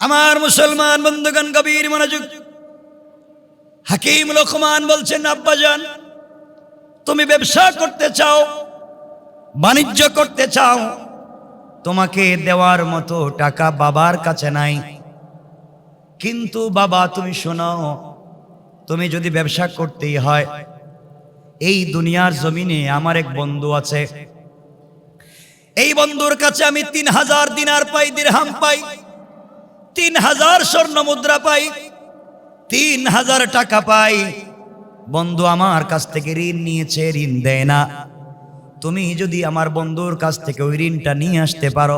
আমার মুসলমান বন্ধুগণ, গভীর মনোযোগ। হাকিম লোকমান বলছেন, আব্বাজান, তুমি ব্যবসা করতে চাও, বাণিজ্য করতে চাও, তোমাকে দেওয়ার মতো টাকা বাবার কাছে নাই। কিন্তু বাবা, তুমি শোনো, তুমি যদি ব্যবসা করতেই হয়, এই দুনিয়ার জমিনে আমার এক বন্ধু আছে। এই বন্ধুর কাছে আমি 3000 দিনার পাই, দিরহাম পাই, 3000 স্বর্ণ মুদ্রা পাই, 3000 টাকা পাই। বন্ধু আমার কাছ থেকে ঋণ নিয়েছে, ঋণ দেয় না। তুমি যদি আমার বন্ধুর কাছ থেকে ওই ঋণটা নিয়ে আসতে পারো,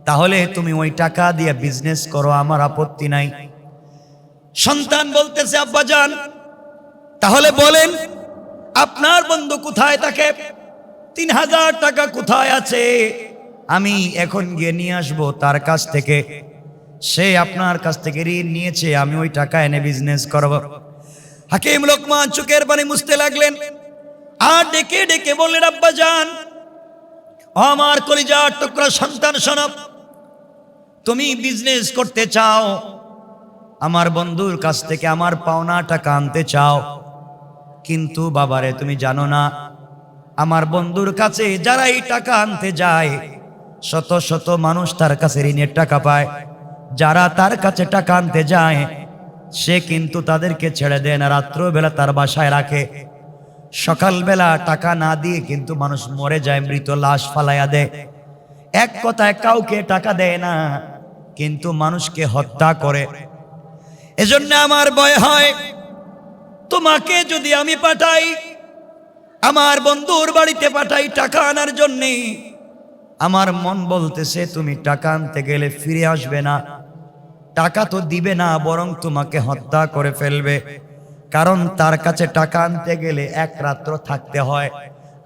তাহলে তুমি ওই টাকা দিয়ে বিজনেস করো, আমার আপত্তি নাই। সন্তান বলতেছে, আব্বাজান, তাহলে বলেন আপনার বন্ধু কোথায় থাকে? 3000 টাকা কোথায় আছে? আমি এখন গিয়ে নিয়ে আসবো তার কাছ থেকে। সে আপনার কাছ থেকে ঋণ নিয়েছে, আমি ওই টাকা এনে বিজনেস করব। হাকিম লোকমান চোখের পানি মুছতে লাগলেন আর ডেকে ডেকে বললেন, আব্বাজান, আমার কলিজার টুকরা সন্তান, শোনো, তুমি বিজনেস করতে চাও, আমার বন্ধুর কাছ থেকে আমার পাওনা টাকা আনতে চাও, কিন্তু বাবারে তুমি জানো না, আমার বন্ধুর কাছে যারা এই টাকা আনতে যায়, শত শত মানুষ তার কাছে ঋণের টাকা পায়। যারা তার কাছে টাকা আনতে যায়, সে কিন্তু তাদেরকে ছেড়ে দেয় না, রাত্রবেলা তার বাসায় রাখে। সকালবেলা টাকা না দিয়ে কিন্তু মানুষ মরে যায়, মৃত লাশ ফালাইয়া দেয়। এক কথায় কাউকে টাকা দেয় না, কিন্তু মানুষকে হত্যা করে। এজন্য আমার ভয় হয়, তোমাকে যদি আমি পাঠাই, আমার বন্ধুর বাড়িতে পাঠাই টাকা আনার জন্যে, আমার মন বলতেছে তুমি টাকা আনতে গেলে ফিরে আসবে না, টাকা তো দিবে না, বরং তোমাকে হত্যা করে ফেলবে। কারণ তার কাছে টাকা আনতে গেলে এক রাত্র থাকতে হয়,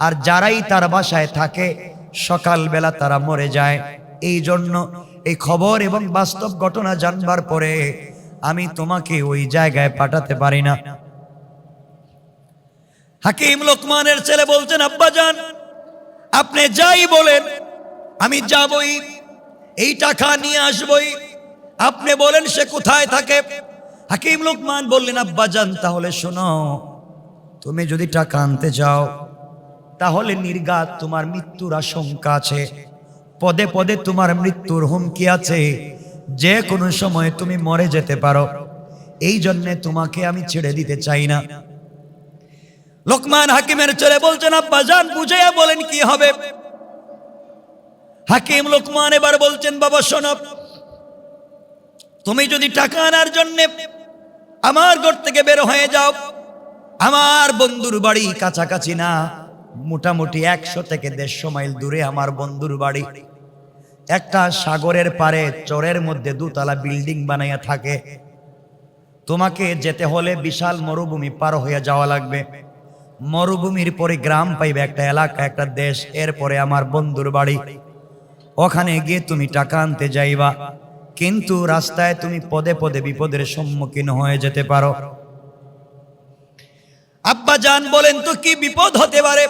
আর যারাই তার বাসায় থাকে সকালবেলা তারা মরে যায়। এই জন্য এই খবর এবং বাস্তব ঘটনা জানবার পরে আমি তোমাকে ওই জায়গায় পাঠাতে পারি না। হাকিম লোকমানের ছেলে বলছেন, আব্বাজান, আপনি যাই বলেন আমি যাবই, এই টাকা নিয়ে আসবই। আপনি বলেন সে কোথায় থাকে। হাকিম লোকমান বললেন, আব্বাজান, তাহলে শোনো, তুমি যদি টাকা আনতে যাও, তাহলে নির্ঘাত তোমার মৃত্যুর আশঙ্কা আছে, পদে পদে তোমার মৃত্যুর হুমকি আছে, যে কোনো সময় তুমি মরে যেতে পারো। এই জন্যে তোমাকে আমি ছেড়ে দিতে চাই না। লোকমান হাকিমের ছেলে বলছেন, আব্বাজান, বুঝাইয়া বলেন কি হবে। হাকিম লোকমান এবার বলছেন, বাবা শোনো, তুমি যদি টাকা আনার জন্য আমার ঘর থেকে বের হয়ে যাও, আমার বন্ধুর বাড়ি কাছাকাছি না, মোটামুটি 100 থেকে 150 মাইল দূরে আমার বন্ধুর বাড়ি। একটা সাগরের পারে চরের মধ্যে 2 তলা বিল্ডিং বানাইয়া থাকে। তোমাকে যেতে হলে বিশাল মরুভূমি পার হয়ে যাওয়া লাগবে। মরুভূমির পরে গ্রাম পাইবে, একটা এলাকা, একটা দেশ, এরপরে আমার বন্ধুর বাড়ি। ওখানে গিয়ে তুমি টাকা আনতে যাইবা, কিন্তু রাস্তায় তুমি পদে পদে বিপদের সম্মুখীন হয়ে যেতে পারো। আব্বাজান বলেন, তো কি বিপদ হতে পারে?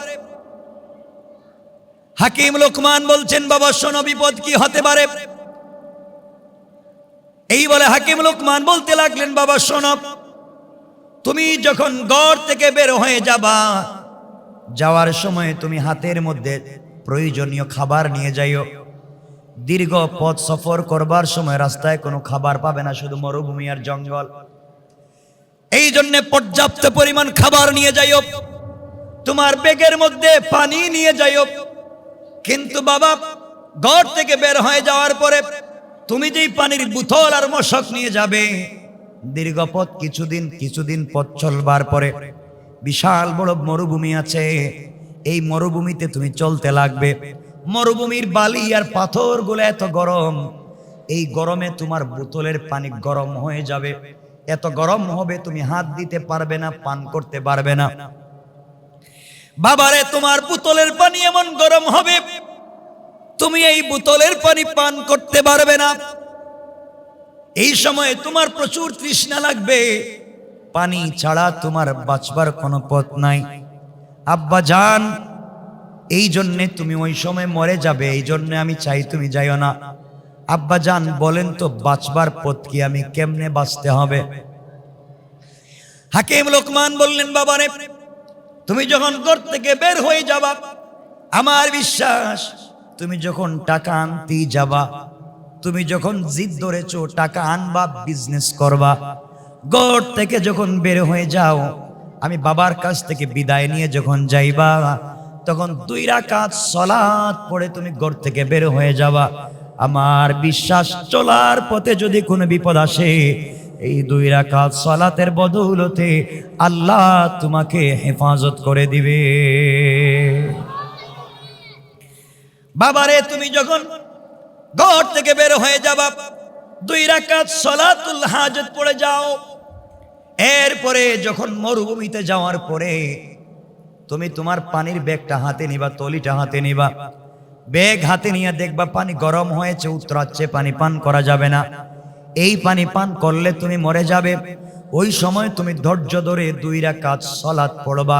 হাকিম লোকমান বলছেন, বাবা শোনো, বিপদ কি হতে পারে। এই বলে হাকিম লোকমান বলতে লাগলেন, বাবা শোনো, তুমি যখন ঘর থেকে বের হয়ে যাবা, যাওয়ার সময় তুমি হাতের মধ্যে প্রয়োজনীয় খাবার নিয়ে যাইও। দীর্ঘ পথ সফর করবার সময় রাস্তায় কোনো খাবার পাবে না, শুধু মরুভূমি আর জঙ্গল। এই জন্য পর্যাপ্ত পরিমাণ খাবার নিয়ে যাইও। তোমার ব্যাগের মধ্যে পানি নিয়ে যাইও। কিন্তু বাবা, ঘর থেকে বের হয়ে যাওয়ার পরে তুমি যেই পানির বোতল আর মশক নিয়ে যাবে, দীর্ঘ পথ কিছুদিন পথ চলবার পরে বিশাল বড় মরুভূমি আছে। এই মরুভূমিতে তুমি চলতে লাগবে। মরুভূমির বালি আর পাথরগুলো এত গরম, এই গরমে তোমার বোতলের পানি গরম হয়ে যাবে। এত গরম হবে তুমি হাত দিতে পারবে না, পান করতে পারবে না। বাবারে, তোমার বোতলের পানি এমন গরম হবে, তুমি এই বোতলের পানি পান করতে পারবে না। এই সময়ে তোমার প্রচুর তৃষ্ণা লাগবে, পানি ছাড়া তোমার বাঁচবার কোনো পথ নাই। আব্বা জান, এই জন্যে তুমি ওই সময় মরে যাবে, এই জন্য আমি চাই তুমি যাইও না। আব্বাজান বলেন তো বাঁচবার পথ কি, আমি কেমনে বাঁচতে হবে? হাকিম লোকমান বললেন, বাবারে তুমি যখন ঘর থেকে বের হয়ে যাবা, আমার বিশ্বাস তুমি যখন টাকা আনতেই যাবা, তুমি যখন জিদ ধরেছো টাকা আনবা, বিজনেস করবা, ঘর থেকে যখন বের হয়ে যাও, আমি বাবার কাছ থেকে বিদায় নিয়ে যখন যাইবা, তখন 2 রাকাত সালাত পড়ে তুমি ঘর থেকে বের হয়ে যাবা। আমার বিশ্বাস চলার পথে যদি কোনো বিপদ আসে, এই 2 রাকাত সালাতের বদৌলতে আল্লাহ তোমাকে হেফাজত করে দিবে। বাবারে তুমি যখন ঘর থেকে বের হয়ে যাবা, 2 রাকাত সালাতুল হাজত পড়ে যাও। এরপরে যখন মরুভূমিতে যাওয়ার পরে তুমি তোমার পানির ব্যাগটা হাতে নিবা, তলিটা হাতে নিবা, ব্যাগ হাতে নিয়ে দেখবা পানি গরম হয়েছে, উতরাচ্ছে, পানি পান করা যাবে না। এই পানি পান করলে তুমি মরে যাবে। ওই সময় তুমি ধৈর্য ধরে 2 রাকাত সালাত পড়বা।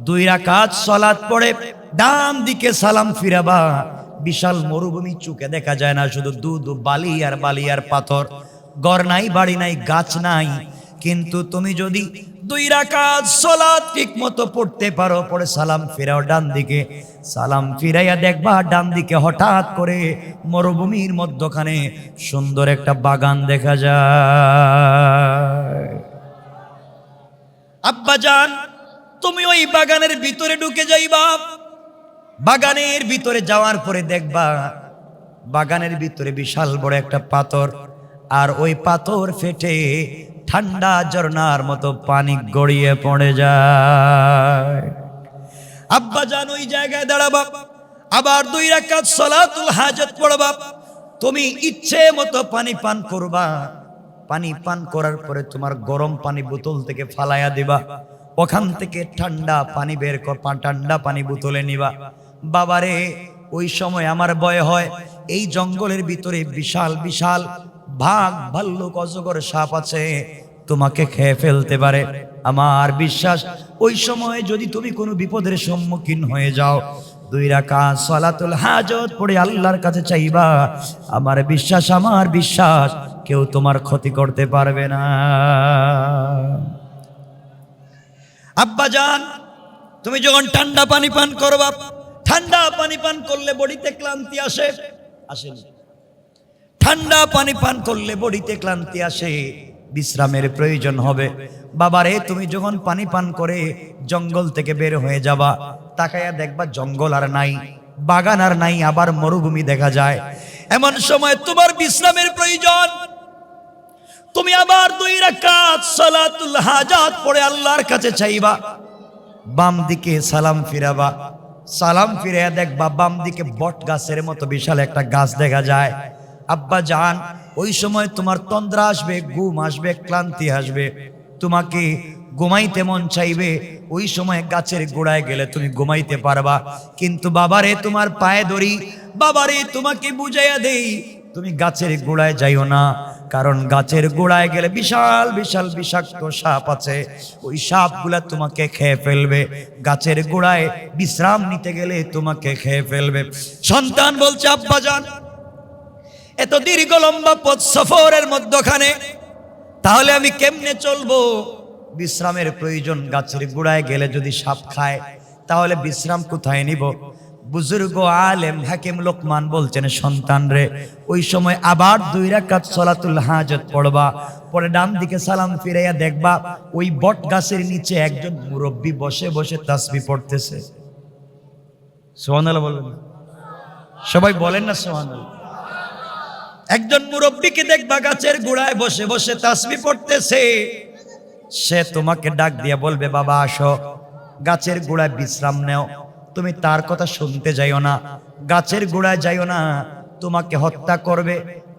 2 রাকাত সালাত পড়ে ডান দিকে সালাম ফিরাবা। বিশাল মরুভূমি, চোখে দেখা যায় না, শুধু দুধ, বালি আর বালি আর পাথর, ঘর নাই, বাড়ি নাই, গাছ নাই। কিন্তু তুমি যদি 2 রাকাত সালাত ঠিক মতো পড়তে পারো, পড়ে সালাম ফিরাও ডান দিকে, সালাম ফিরাইয়া দেখবা ডান দিকে হঠাৎ করে মরুভূমির মধ্যখানে সুন্দর একটা বাগান দেখা যায়। আব্বাজান তুমি ওই বাগানের ভিতরে ঢুকে যাইবা। বাগানের ভিতরে যাওয়ার পরে দেখবা বাগানের ভিতরে বিশাল বড় একটা পাথর, আর ওই পাথর ফেটে ঠান্ডা ঝর্ণার মতো পানি গড়িয়ে পড়ে যায়। আব্বাজান ওই জায়গায় দাঁড়াবা, আবার 2 রাকাত সালাতুল হাজত পড়বা। তুমি ইচ্ছে মতো পানি পান করবা। পানি পান করার পরে তোমার গরম পানি বোতল থেকে ফালাইয়া দিবা, ওখান থেকে ঠান্ডা পানি বের কর, ঠান্ডা পানি বোতলে নিবা। বাবারে ওই সময় আমার ভয় হয়, এই জঙ্গলের ভিতরে বিশাল বিশাল বাঘ, ভাল্লুক, অজগর, সাপ আছে, তোমাকে খেয়ে ফেলতে পারে। আমার বিশ্বাস ওই সময় যদি তুমি কোনো বিপদের সম্মুখীন হয়ে যাও, 2 রাকাত সালাতুল হাজত পড়ে আল্লাহর কাছে চাইবা, আমার বিশ্বাস কেউ তোমার ক্ষতি করতে পারবে না। আব্বাজান তুমি যখন ঠান্ডা পানি পান করবা, ঠান্ডা পানি পান করলে বডিতে ক্লান্তি আসে, আসেনি? ঠান্ডা পানি পান করলে বডিতে ক্লান্তি আসে, বিশ্রামের প্রয়োজন হবে। বাবারে তুমি যখন পানি পান করে জঙ্গল থেকে বের হয়ে যাবা, তাকায়া দেখবা জঙ্গল আর নাই, বাগান আর নাই, আবার মরুভূমি দেখা যায়। এমন সময় তোমার বিশ্রামের প্রয়োজন। তুমি আবার 2 রাকাত সালাতুল হাজাত পড়ে আল্লাহর কাছে চাইবা। বাম দিকে সালাম ফিরাবা, সালাম ফিরে দেখবা বাম দিকে বট গাছের মতো বিশাল একটা গাছ দেখা যায়। আব্বা জান ওই সময় তোমার তন্দ্রা আসবে, ঘুম আসবে, ক্লান্তি আসবে, তোমাকে ঘুমাইতে মন চাইবে। ওই সময় গাছের গোড়ায় গেলে তুমি ঘুমাইতে পারবা। কিন্তু বাবারে তোমার পায়ে ধরি, বাবারে তোমাকে বুঝাইয়া দেই, তুমি গাছের গোড়ায় যাইও না, কারণ গাছের গোড়ায় গেলে বিশাল বিশাল বিষাক্ত সাপ আছে, ওই সাপগুলা তোমাকে খেয়ে ফেলবে। গাছের গোড়ায় বিশ্রাম নিতে গেলে তোমাকে খেয়ে ফেলবে। সন্তান বলছে, আব্বা জান এত দীর্ঘ লম্বা পথ সফরের মধ্যখানে তাহলে আমি কেমনে চলবো? বিশ্রামের প্রয়োজন। গাছের গোড়ায় গেলে যদি সাপ খায় তাহলে বিশ্রাম কোথায় নিব? বুজুর্গ আলেম হাকিম লোকমান বলছেন, সন্তান রে ওই সময় আবার 2 রাকাত সালাতুল হাজত পড়বা, পরে ডান দিকে সালাম ফিরাইয়া দেখবা ওই বট গাছের নিচে একজন মুরব্বী বসে বসে তাসবিহ পড়তেছে। সুবহানাল্লাহ বলেন, সবাই বলেন না সুবহানাল্লাহ। একজন মুরব্বীকে দেখবা গাছের গোড়ায় বসে বসে তাসবিহ পড়তেছে। সে তোমাকে ডাক দিয়ে বলবে, বাবা আসো, গাছের গোড়ায় বিশ্রাম নেও। তুমি তার কথা শুনতে যাইও না, গাছের গোড়ায় যাইও না, তোমাকে হত্যা করবে,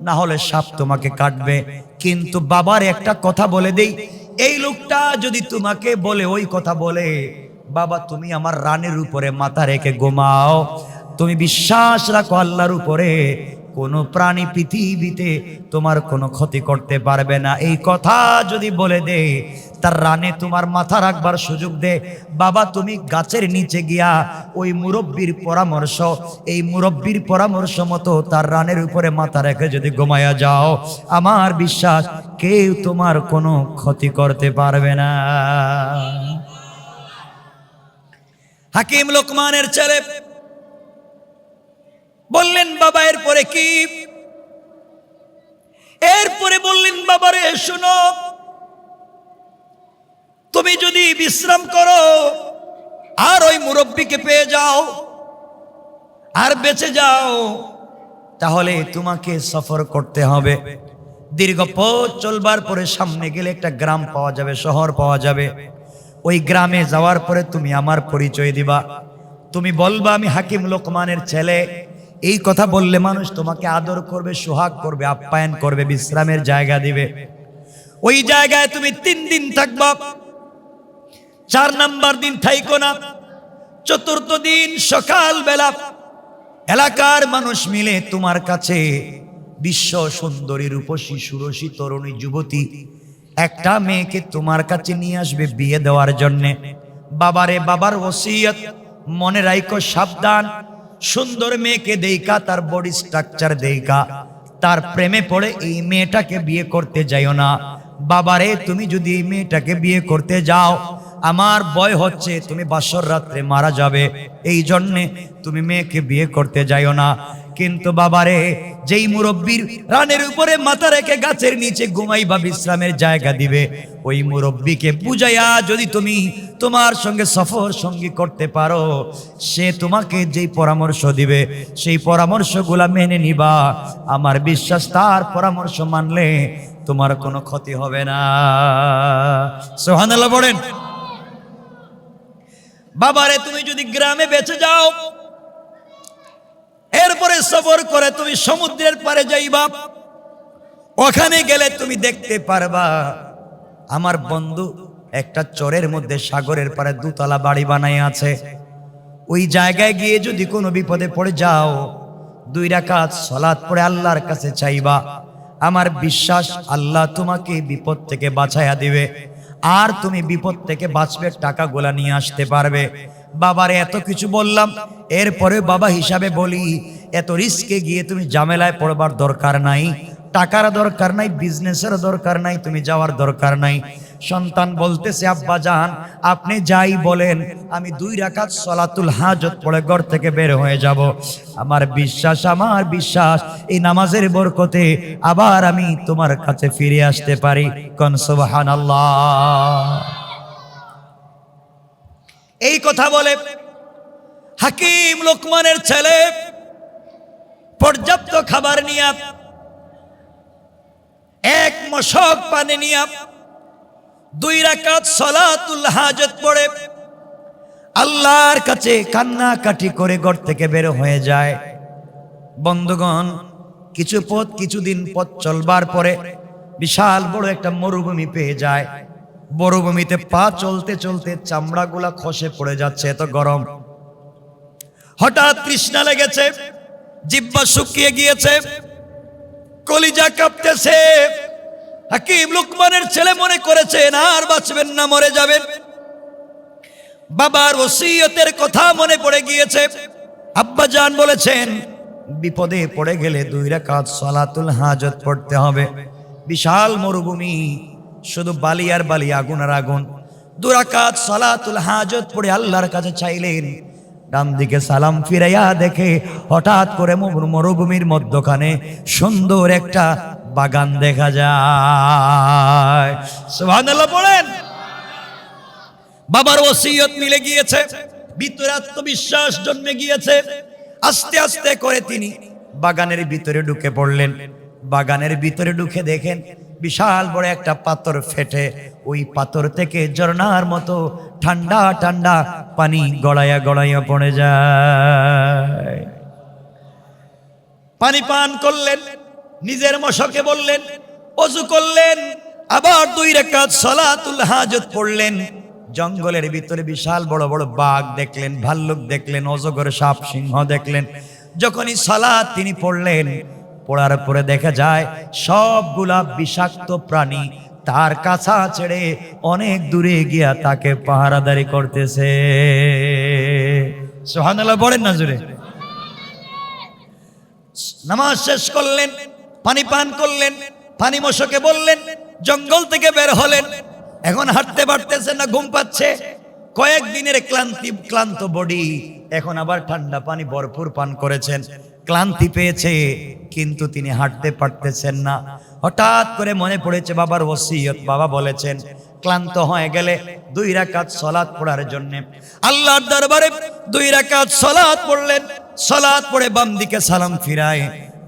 না হলে সাপ তোমাকে কাটবে। কিন্তু বাবার একটা কথা বলে দেই, এই লোকটা যদি তোমাকে বলে, ওই কথা বলে, বাবা তুমি আমার রানের উপরে মাথা রেখে ঘুমাও, তুমি বিশ্বাস রাখো আল্লাহর উপরে, কোনো প্রাণী পৃথিবীতে তোমার কোনো ক্ষতি করতে পারবে না। এই কথা যদি বলে দে, তার রানে তোমার মাথা রাখবার সুযোগ দে, বাবা তুমি গাছের নিচে গিয়া ওই মুরব্বির পরামর্শ, এই মুরব্বির পরামর্শ মতো তার রানের উপরে মাথা রেখে যদি ঘুমায়া যাও, আমার বিশ্বাস কেউ তোমার কোনো ক্ষতি করতে পারবে না। হাকিম লোকমানের ছেলে বললেন, বাবা এরপরে কি? এরপরে বললেন, বাবারে শোনো, তুমি যদি বিশ্রাম করো আর ওই মুরব্বিকে পেয়ে যাও আর বেঁচে যাও, তাহলে তোমাকে সফর করতে হবে। দীর্ঘ পথ চলবার পরে সামনে গেলে একটা গ্রাম পাওয়া যাবে, শহর পাওয়া যাবে। ওই গ্রামে যাওয়ার পরে তুমি আমার পরিচয় দিবা, তুমি বলবা আমি হাকিম লোকমানের ছেলে। এই কথা বললে মানুষ তোমাকে আদর করবে, সোহাগ করবে, আপ্যায়ন করবে, বিশ্রামের জায়গা দিবে। ওই জায়গায় তুমি 3 দিন থাকবা। 4 নাম্বার দিন থাইকো না। 4র্থ দিন সকাল বেলা এলাকার মানুষ মিলে তোমার কাছে বিশ্ব সুন্দরী রূপসী সুরসী তরুণী যুবতী একটা মেয়েকে তোমার কাছে নিয়ে আসবে বিয়ে দেওয়ার জন্যে। বাবারে, বাবার ওসিয়ত মনে রাখো, সাবধান। সুন্দর মেয়েকে দেইকা, তার বডি স্ট্রাকচার দেইকা তার প্রেমে পড়ে এই মেয়েটাকে বিয়ে করতে যাইও না। বাবারে, তুমি যদি এই মেয়েটাকে বিয়ে করতে যাও, আমার ভয় হচ্ছে তুমি বাসর রাত্রে মারা যাবে, এই জন্যে তুমি মেয়েকে বিয়ে করতে যাইও না। কিন্তু বাবারে, যেই মুরব্বির রানের উপরে মাথা রেখে গাছের নিচে ঘুমাইবা, বিশ্রামের জায়গা দিবে, ওই মুরব্বিকে বুঝাইয়া যদি তুমি তোমার সঙ্গে সফর সঙ্গী করতে পারো, সে তোমাকে যেই পরামর্শ দিবে সেই পরামর্শগুলা মেনে নিবা। আমার বিশ্বাস তার পরামর্শ মানলে তোমার কোনো ক্ষতি হবে না। সুবহানাল্লাহ বলেন। বাবারে, তুমি যদি গ্রামে বেঁচে যাও, এরপরে সফর করে তুমি সমুদ্রের পারে যাইবা, ওখানে গেলে তুমি দেখতে পারবা আমার বন্ধু একটা চরের মধ্যে সাগরের পারে 2 তলা বাড়ি বানায় আছে। ওই জায়গায় গিয়ে যদি কোনো বিপদে পড়ে যাও, 2 রাকাত সালাত পড়ে আল্লাহর কাছে চাইবা, আমার বিশ্বাস আল্লাহ তোমাকে বিপদ থেকে বাঁচাইয়া দিবে, আর তুমি বিপদ থেকে বাঁচবে, টাকাগুলা নিয়ে আসতে পারবে। বাবারে, এত কিছু বললাম, এরপরে বাবা হিসাবে বলি, এত রিস্কে গিয়ে তুমি ঝামেলায় পড়বার দরকার নাই, টাকার দরকার নাই, বিজনেসের দরকার নাই, তুমি যাওয়ার দরকার নাই। সন্তান বলতেছে, আব্বা জান আপনি যাই বলেন, আমি 2 রাকাত সালাতুল হাজত পড়ে ঘর থেকে বের হয়ে যাব। আমার বিশ্বাস এই নামাজের বরকতে আবার আমি তোমার কাছে ফিরে আসতে পারি। কোন সুবহানাল্লাহ। এই কথা বলে হাকিম লোকমানের ছেলে পর্যাপ্ত খাবার নিয়ে, 1 মশক পানি নিয়ে, 2 রাকাত সালাতুল হাজত পড়ে আল্লাহর কাছে কান্নাকাটি করে ঘর থেকে বের হয়ে যায়। বন্ধুগণ, কিছুদিন পথ চলবার পরে বিশাল বড় একটা মরুভূমি পেয়ে যায়। মরুভূমিতে পা চলতে চলতে চামড়াগুলা খসে পড়ে যাচ্ছে, এত গরম। হঠাৎ তৃষ্ণা লেগেছে, জিহ্বা শুকিয়ে গিয়েছে, কলিজা কাঁপতেছে। হাকিম লোকমানের ছেলে মনে করেছেন আর বাঁচবেন না, মরে যাবেন। বাবার ওসিয়তের কথা মনে পড়ে গিয়েছে। আব্বা জান বলেছেন, বিপদে পড়ে গেলে 2 রাকাত সালাতুল হাজত পড়তে হবে। বিশাল মরুভূমি, শুধু বালি আর বালি, আগুন আর আগুন। 2 রাকাত সালাতুল হাজত পড়ে আল্লাহর কাছে চাইলেন। ডান দিকে সালাম ফিরাইয়া দেখে হঠাৎ করে মরুভূমির মধ্যখানে সুন্দর একটা বাগান দেখা যায়। সুবহানাল্লাহ বলেন। বাবার ওসিয়ত মিলে গিয়েছে, ভিতরে আত্মবিশ্বাস জন্মে গিয়েছে। আস্তে আস্তে করে তিনি বাগানের ভিতরে ঢুকে পড়লেন। বাগানের ভিতরে ঢুকে দেখেন বিশাল বড় একটা পাথর ফেটে ওই পাথর থেকে ঝর্ণার মতো ঠান্ডা ঠান্ডা পানি গড়াইয়া গড়াইয়া পড়ে যায়। পানি পান করলেন, নিজের মশকে বললেন, ওযু করলেন, আবার 2 রাকাত সালাতুল হাজত পড়লেন। জঙ্গলের ভিতরে বিশাল বড় বড় বাঘ দেখলেন, ভাল্লুক দেখলেন, অজগর, সাপ, সিংহ দেখলেন। যখনই সালাত তিনি পড়লেন, পড়ার পরে দেখা যায় সবগুলা বিষাক্ত প্রাণী তার কাছা ছেড়ে অনেক দূরে গিয়া তাকে পাহারাদারি করতেছে। সুবহানাল্লাহ বলেন না জোরে। নামাজ শেষ করলেন, পানি পান করলেন, পানি মশকে বললেন, জঙ্গল থেকে বের হলেন। এখন হাঁটতে পারতেছেন না, ঘুম পাচ্ছে। কয়েকদিনের ক্লান্ত বডি, এখন আবার ঠান্ডা পানি ভরপুর পান করেছেন, ক্লান্তি পেয়েছে, কিন্তু তিনি হাঁটতে পারতেছেন না। হঠাৎ করে মনে পড়েছে বাবার ওসিয়ত। বাবা বলেছেন ক্লান্ত হয়ে গেলে 2 রাকাত সালাত পড়ার জন্য। আল্লাহর দরবারে 2 রাকাত সালাত পড়লেন। সালাত পড়ে বাম দিকে সালাম ফিরায়,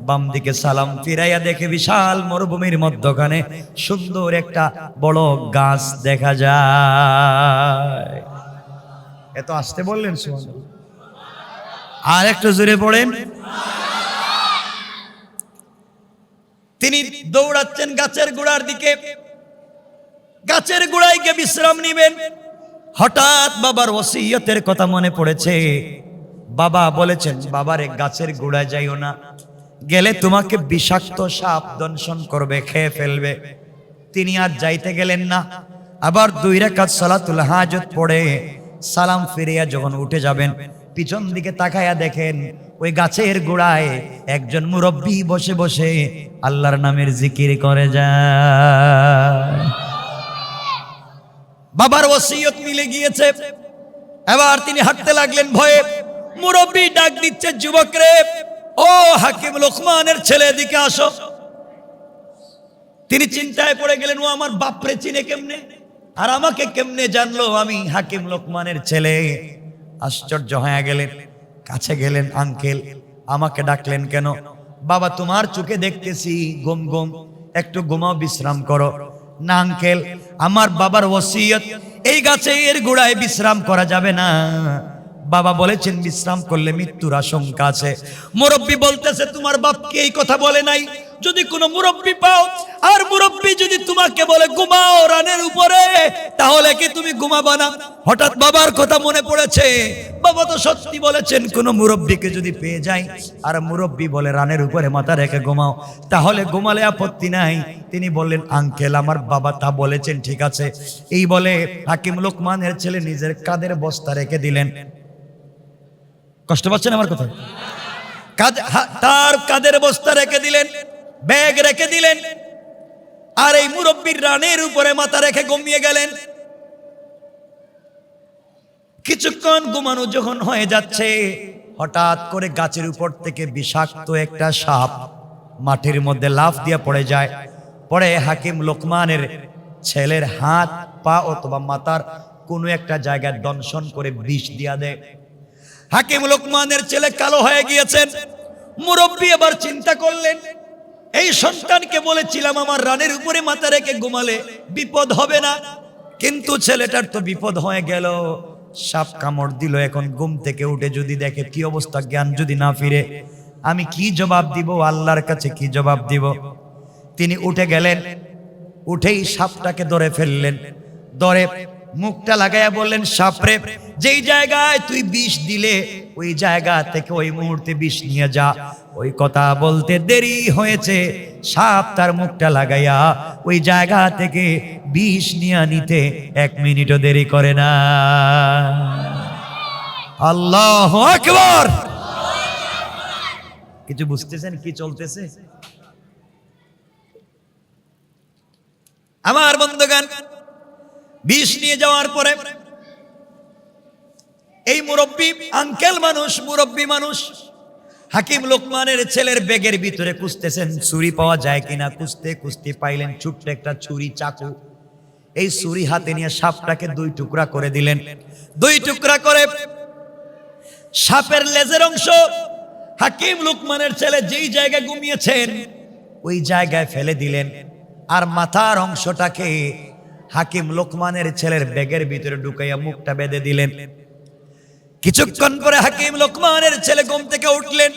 বাম দিকে সালাম ফিরাইয়া দেখে বিশাল মরুভূমির মধ্যখানে সুন্দর একটা বড় গাছ দেখা যায়। এত আসতে বললেন সুবহানাল্লাহ, আর একটু জোরে পড়েন। তিনি দৌড়াচ্ছেন গাছের গোড়ার দিকে, গাছের গোড়ায় গিয়ে বিশ্রাম নিবেন। হঠাৎ বাবার ওসিয়তের কথা মনে পড়েছে। বাবা বলেছেন বাবারে গাছের গোড়ায় যাইও না, গেলে তোমাকে বিষাক্ত সাপ দংশন করবে, খেয়ে ফেলবে। তিনি আর যাইতে গেলেন না। আবার 2 রাকাত সালাতুল হাজত পড়ে সালাম ফিরিয়া যখন উঠে যাবেন, পিছন দিকে তাকায়া দেখেন ওই গাছের গোড়ায় একজন মুরব্বী বসে বসে আল্লাহর নামের জিকির করে যায়। বাবার ওসিয়ত মিলে গিয়েছে। এবার তিনি হাঁটতে লাগলেন ভয়ে। মুরব্বী ডাক দিচ্ছে, যুবক রে, ও হাকিম লোকমানের ছেলে, এদিকে আসো। তিনি চিন্তায় পড়ে গেলেন, ও আমার বাপরে চিনে কেমনে, আর আমাকে কেমনে জানলো আমি হাকিম লোকমানের ছেলে। আশ্চর্য হয়ে গেলেন, কাছে গেলেন। আঙ্কেল, আমাকে ডাকলেন কেন? বাবা তোমার চোখে দেখতেছি ঘুম ঘুম, একটু ঘুমাও, বিশ্রাম করো। না আঙ্কেল, আমার বাবার ওসিয়ত, এই গাছের গোড়ায় বিশ্রাম করা যাবে না। বাবা বলেছেন বিশ্রাম করলে মৃত্যুর আশঙ্কা আছে। মুরব্বী বলতেছে তোমার বাপকে এই কথা বলে নাই? যদি কোনো মুরব্বী পাও আর মুরব্বী যদি তোমাকে বলে ঘুমাও রানের উপরে, তাহলে কি তুমি ঘুমাবা না? হঠাৎ বাবার কথা মনে পড়েছে। বাবা তো সত্যি বলেছেন, কোনো মুরব্বীকে যদি পেয়ে যাই আর মুরব্বী বলে রানের উপরে মাথা রেখে ঘুমাও, তাহলে ঘুমালে আপত্তি নাই। তিনি বললেন আঙ্কেল, আমার বাবা তা বলেছেন, ঠিক আছে। এই বলে হাকিম লোকমানের ছেলে নিজের কাঁধের বস্তা রেখে দিলেন। কষ্ট পাচ্ছেন আমার কথা? তার কাঁধের বস্তা রেখে দিলেন, ব্যাগ রেখে দিলেন, আর এই মুরব্বীর রানের উপরে মাথা রেখে ঘুমিয়ে গেলেন। কিছুক্ষণ ঘুমানো যখন হয়ে যাচ্ছে, হঠাৎ করে গাছের উপর থেকে বিষাক্ত একটা সাপ মাটির মধ্যে লাফ দিয়ে পড়ে যায়। পরে হাকিম লোকমানের ছেলের হাত, পা অথবা মাথার কোনো একটা জায়গায় দংশন করে বিষ দিয়া দেয়। হাকিম লোকমানের ছেলে কালো হয়ে গিয়েছেন। মুরব্বী এবার চিন্তা করলেন, এই সন্তানকে বলেছিলাম আমার রানের উপরে মাথা রেখে ঘুমালে বিপদ হবে না, কিন্তু ছেলেটার তো বিপদ হয়ে গেল, সাপ কামড় দিল। এখন ঘুম থেকে উঠে যদি দেখে কি অবস্থা, জ্ঞান যদি না ফিরে, আমি কি জবাব দিব আল্লাহর কাছে, কি জবাব দিব? তিনি উঠে গেলেন, উঠেই সাপটাকে ধরে ফেললেন। ধরে মুখটা লাগাইয়া বললেন, সাপরে, যেই জায়গায় তুই বিষ দিলে ওই জায়গা থেকে ওই মুহূর্তে বিষ নিয়ে যা। ওই কথা বলতে দেরি হয়েছে, সাপ তার মুখটা লাগাইয়া ওই জায়গা থেকে বিষ নিয়ে নিতে 1 মিনিটও দেরি করে না। আল্লাহু আকবার! কিছু বুঝতেছেন কি চলতেছে? আমার বন্ধুগণ, বিষ নিয়ে যাওয়ার পরে এই মুরব্বী, আঙ্কেল মানুষ, মুরব্বী মানুষ, হাকিম লোকমানের ছেলের ব্যাগের ভিতরে খুঁজতেছেন ছুরি পাওয়া যায় কিনা। খুঁজতে খুঁজতে পাইলেন ছোট্ট একটা ছুরি, চাকু। এই ছুরি হাতে নিয়ে সাপটাকে 2 টুকরা করে দিলেন। 2 টুকরা করে সাপের লেজের অংশ হাকিম লোকমানের ছেলে যেই জায়গায় ঘুমিয়েছেন ওই জায়গায় ফেলে দিলেন, আর মাথার অংশটাকে হাকিম লোকমানের ছেলের ব্যাগের ভিতরে ঢুকাইয়া মুখটা বেঁধে দিলেন। কিছুক্ষণ পরে হাকিম লোকমানের ছেলে ঘুম থেকে উঠলেন।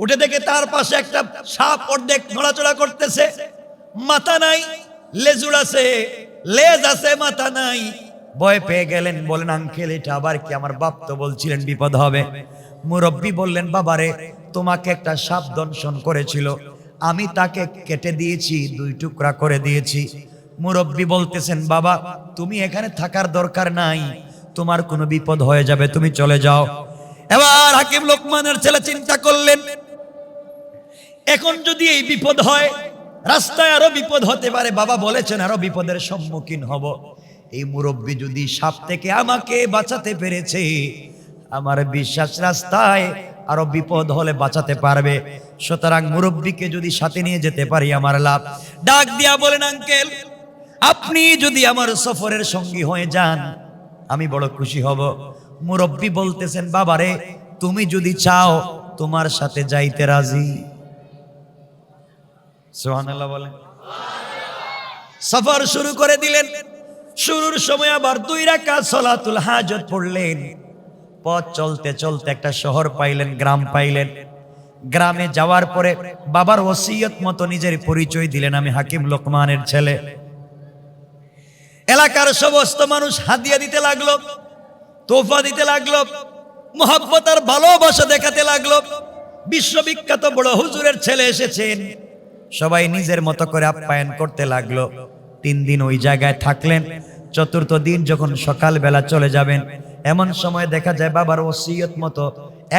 উঠে দেখে তার পাশে একটা সাপ অর্ধেক নড়াচড়া করতেছে। মাথা নাই, লেজুড় আছে, লেজ আছে, মাথা নাই। ভয় পেয়ে গেলেন, বলেন আঙ্কেল এটা আবার কি? আমার বাপ তো বলছিলেন বিপদ হবে। মুরব্বী বললেন, বাবারে তোমাকে একটা সাপ দংশন করেছিল, আমি তাকে কেটে দিয়েছি, 2 টুকরা করে দিয়েছি। মুরব্বী বলতেছেন, বাবা তুমি এখানে থাকার দরকার নাই, তোমার কোনো বিপদ হয়ে যাবে, তুমি চলে যাও। এবার হাকিম লোকমানের ছেলে চিন্তা করলেন, এখন যদি এই বিপদ হয়, রাস্তায় আরো বিপদ হতে পারে, বাবা বলেছেন আরো বিপদের সম্মুখীন হব। এই মুরব্বী যদি সাপ থেকে আমাকে বাঁচাতে পেরেছে, আমার বিশ্বাস রাস্তায় আরো বিপদ হলে বাঁচাতে পারবে, সুতরাং মুরব্বীকে যদি সাথে নিয়ে যেতে পারি আমার লাভ। ডাক দিয়া বলেন, আঙ্কেল আপনি যদি আমার সফরের সঙ্গী হয়ে যান আমি বড় খুশি হব। মুরব্বী বলতেছেন, বাবারে তুমি যদি চাও তোমার সাথে যাইতে রাজি। সুবহানাল্লাহ বলেন। সফর শুরু করে দিলেন। শুরুর সময় আবার 2 রাকাত সালাতুল হাজত পড়লেন। পথ চলতে চলতে একটা শহর পাইলেন, গ্রাম পাইলেন। গ্রামে যাওয়ার পরে বাবার ওসিয়ত মতো নিজের পরিচয় দিলেন, আমি হাকিম লোকমানের ছেলে। এলাকার সমস্ত মানুষ হাদিয়া দিতে লাগলো, তোফা দিতে লাগলো, মোহাব্বত আর ভালোবাসা দেখাতে লাগলো। বিশ্ববিখ্যাত বড় হুজুরের ছেলে এসেছেন, সবাই নিজের মতো করে আপ্যায়ন করতে লাগলো। 3 দিন ওই জায়গায় থাকলেন। 4র্থ দিন যখন সকালবেলা চলে যাবেন, এমন সময় দেখা যায় বাবার ওসিয়ত মতো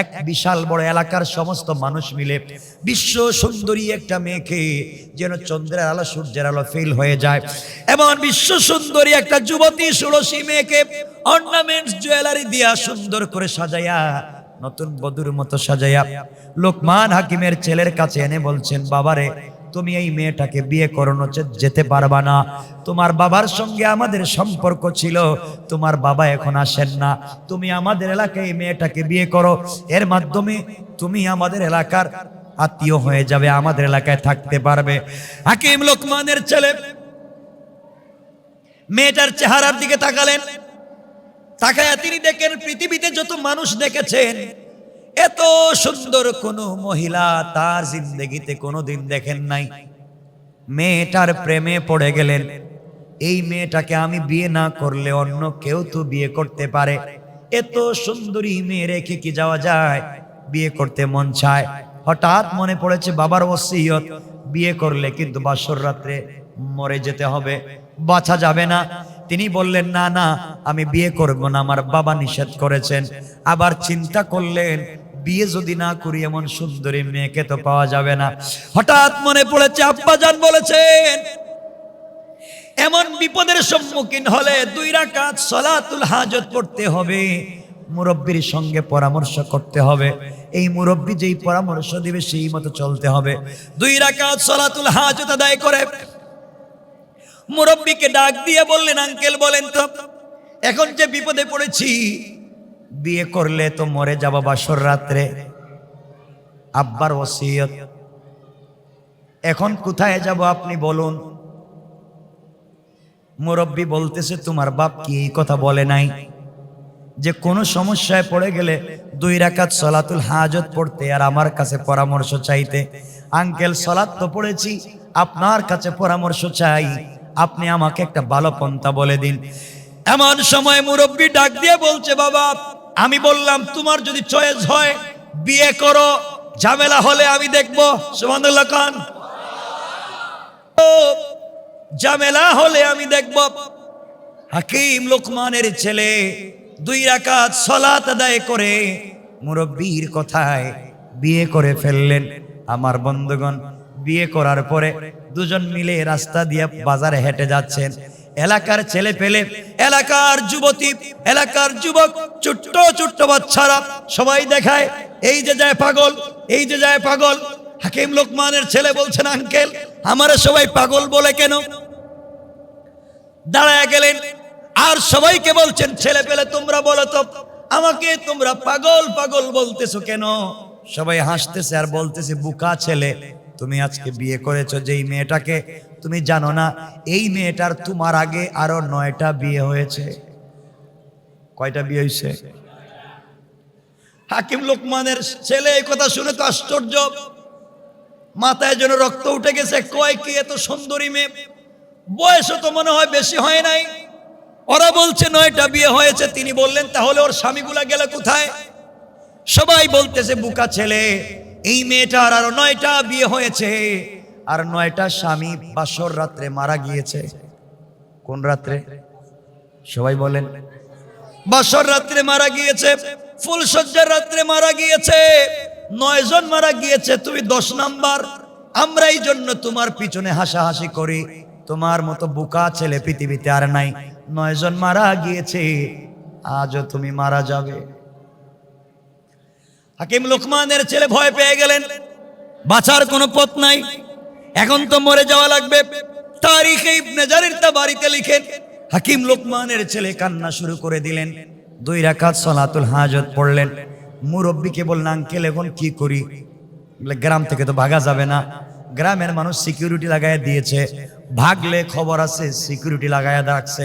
এক বিশাল বড় এলাকার সমস্ত মানুষ মিলে বিশ্ব সুন্দরী একটা মেয়েকে, যেন চন্দ্রের আলো সূর্যের আলো ফেল হয়ে যায়, এমন বিশ্ব সুন্দরী একটা যুবতী ষোড়শী মেয়েকে অর্নামেন্টস জুয়েলারি দিয়া সুন্দর করে সাজাইয়া, নতুন বধূর মতো সাজাইয়া লোকমান হাকিমের ছেলের কাছে এনে বলছেন, বাবারে তুমি এই মেয়েটাকে বিয়ে করো, নচেত যেতে পারবা না। তোমার বাবার সঙ্গে আমাদের সম্পর্ক ছিল, তোমার বাবা এখন আসেন না, তুমি আমাদের এলাকায় এই মেয়েটাকে বিয়ে করো, এর মাধ্যমে তুমি আমাদের এলাকার আত্মীয় হয়ে যাবে, আমাদের এলাকায় থাকতে পারবে। হাকিম লোকমানের ছেলে মেয়েটার চেহারার দিকে তাকালেন। তাকায়া তিনি দেখেন, পৃথিবীতে যত মানুষ দেখেছেন এত সুন্দর কোন মহিলা তার জিন্দেগিতে কোনোদিন দেখেন নাই। মেয়েটার প্রেমে পড়ে গেলেন, এই মেয়েটাকে আমি বিয়ে না করলে অন্য কেউ তো বিয়ে করতে পারে, এত সুন্দরী মেয়ে রেখে কি যাওয়া যায়? বিয়ে করতে মন চায়। হঠাৎ মনে পড়েছে বাবার ওসিয়ত, বিয়ে করলে কিন্তু বাসর রাত্রে মরে যেতে হবে, বাঁচা যাবে না। তিনি বললেন, না না আমি বিয়ে করব না, আমার বাবা নিষেধ করেছেন। আবার চিন্তা করলেন, বিয়ে যদি না করি এমন সুন্দরী মেয়েকে তো পাওয়া যাবে না। হঠাৎ মনে পড়েছে আব্বাজান বলেছেন, এমন বিপদের সম্মুখীন হলে 2 রাকাত সালাতুল হাজত পড়তে হবে, মুরব্বির সঙ্গে পরামর্শ করতে হবে, এই মুরব্বি যেই পরামর্শ দিবে সেই মতো চলতে হবে। 2 রাকাত সালাতুল হাজত আদায় করে মুরব্বিকে ডাক দিয়ে বললেন, আঙ্কেল বলেন তো, এখন যে বিপদে পড়েছি, বিয়ে করলে তো মরে যাব বাসর রাত্রে, আব্বার ওসিয়ত, এখন কোথায় যাব আপনি বলুন। মুরব্বি বলতেছে, তোমার বাপ কি এই কথা বলে নাই যে কোনো সমস্যায় পড়ে গেলে 2 রাকাত সালাতুল হাজত পড়তে আর আমার কাছে পরামর্শ চাইতে? আঙ্কেল সালাত তো পড়েছি, আপনার কাছে পরামর্শ চাই, আপনি আমাকে একটা ভালো পন্থা বলে দিন। এমন সময় মুরব্বি ডাক দিয়ে বলছে, বাবা আমি বললাম তোমার যদি চয়েস হয় বিয়ে করো, ঝামেলা হলে আমি দেখব। সুবহানাল্লাহ খান, ঝামেলা হলে আমি দেখব। হাকিম লোকমানের ছেলে 2 রাকাত সালাত আদায় করে মুরব্বির কথায় বিয়ে করে ফেললেন। আমার বন্ধুগণ, বিয়ে করার পরে দুজন মিলে রাস্তা দিয়ে বাজারে হেঁটে যাচ্ছেন। এলাকার ছেলে পেলে, এলাকার যুবতী, এলাকার যুবক, ছোট্ট ছোট্ট বাচ্চারা সবাই দেখায়, এই যে যায় পাগল, এই যে যায় পাগল। হাকিম লোকমানের ছেলে বলছেন, আঙ্কেল আমারে সবাই পাগল বলে কেন? দাঁড়ায় গেলেন আর সবাইকে বলছেন, ছেলে পেলে তোমরা বলো তো, আমাকে তোমরা পাগল পাগল বলতেছো কেন? সবাই হাসতেছে আর বলতেছে, বুকা ছেলে, তুমি আজকে বিয়ে করেছো যেই মেয়েটাকে, তুমি জানো না এই মেয়েটার তোমার আগে আরো 9টা বিয়ে হয়েছে। কয়টা বিয়ে হয়েছে? হাকিম লোকমানের ছেলে এই কথা শুনে তো আশ্চর্য, মাথায় যেন রক্ত উঠে গেছে। কয় কি এত সুন্দরী মেয়ে, বয়সও তো মনে হয় বেশি হয় নাই, ওরা বলছে 9টা বিয়ে হয়েছে। তিনি বললেন, তাহলে ওর স্বামীগুলা গেল কোথায়? সবাই বলতেছে, বুকা ছেলে, এই মেয়েটার আরো 9টা বিয়ে হয়েছে, আর 9টা স্বামী বাসর রাত্রে মারা গিয়েছে। কোন রাত্রে? সবাই বলেন। বাসর রাত্রে মারা গিয়েছে, ফুলসজ্জার রাত্রে মারা গিয়েছে, 9 জন মারা গিয়েছে, তুমি 10 নাম্বার। আমরা এই জন্য তোমার পিছনে হাসাহাসি করি, তোমার মতো বোকা ছেলে পৃথিবীতে আর নাই। 9 জন মারা গিয়েছে, আজও তুমি মারা যাবে। হাকিম লোকমানের ছেলে ভয় পেয়ে গেলেন, বাঁচার কোনো পথ নাই, এখন তো মরে যাওয়া লাগবে। তারিখে ইবনে জারির তাবারিতে লিখেন, হাকিম লোকমানের ছেলে কান্না শুরু করে দিলেন। 2 রাকাত সালাতুল হাজত পড়লেন। মুরব্বীকে বললেন, আঙ্কেল এখন কি করি? গ্রাম থেকে তো ভাগা যাবে না, গ্রামের মানুষ সিকিউরিটি লাগাইয়া দিয়েছে, ভাগলে খবর আছে, সিকিউরিটি লাগাইয়া রাখছে,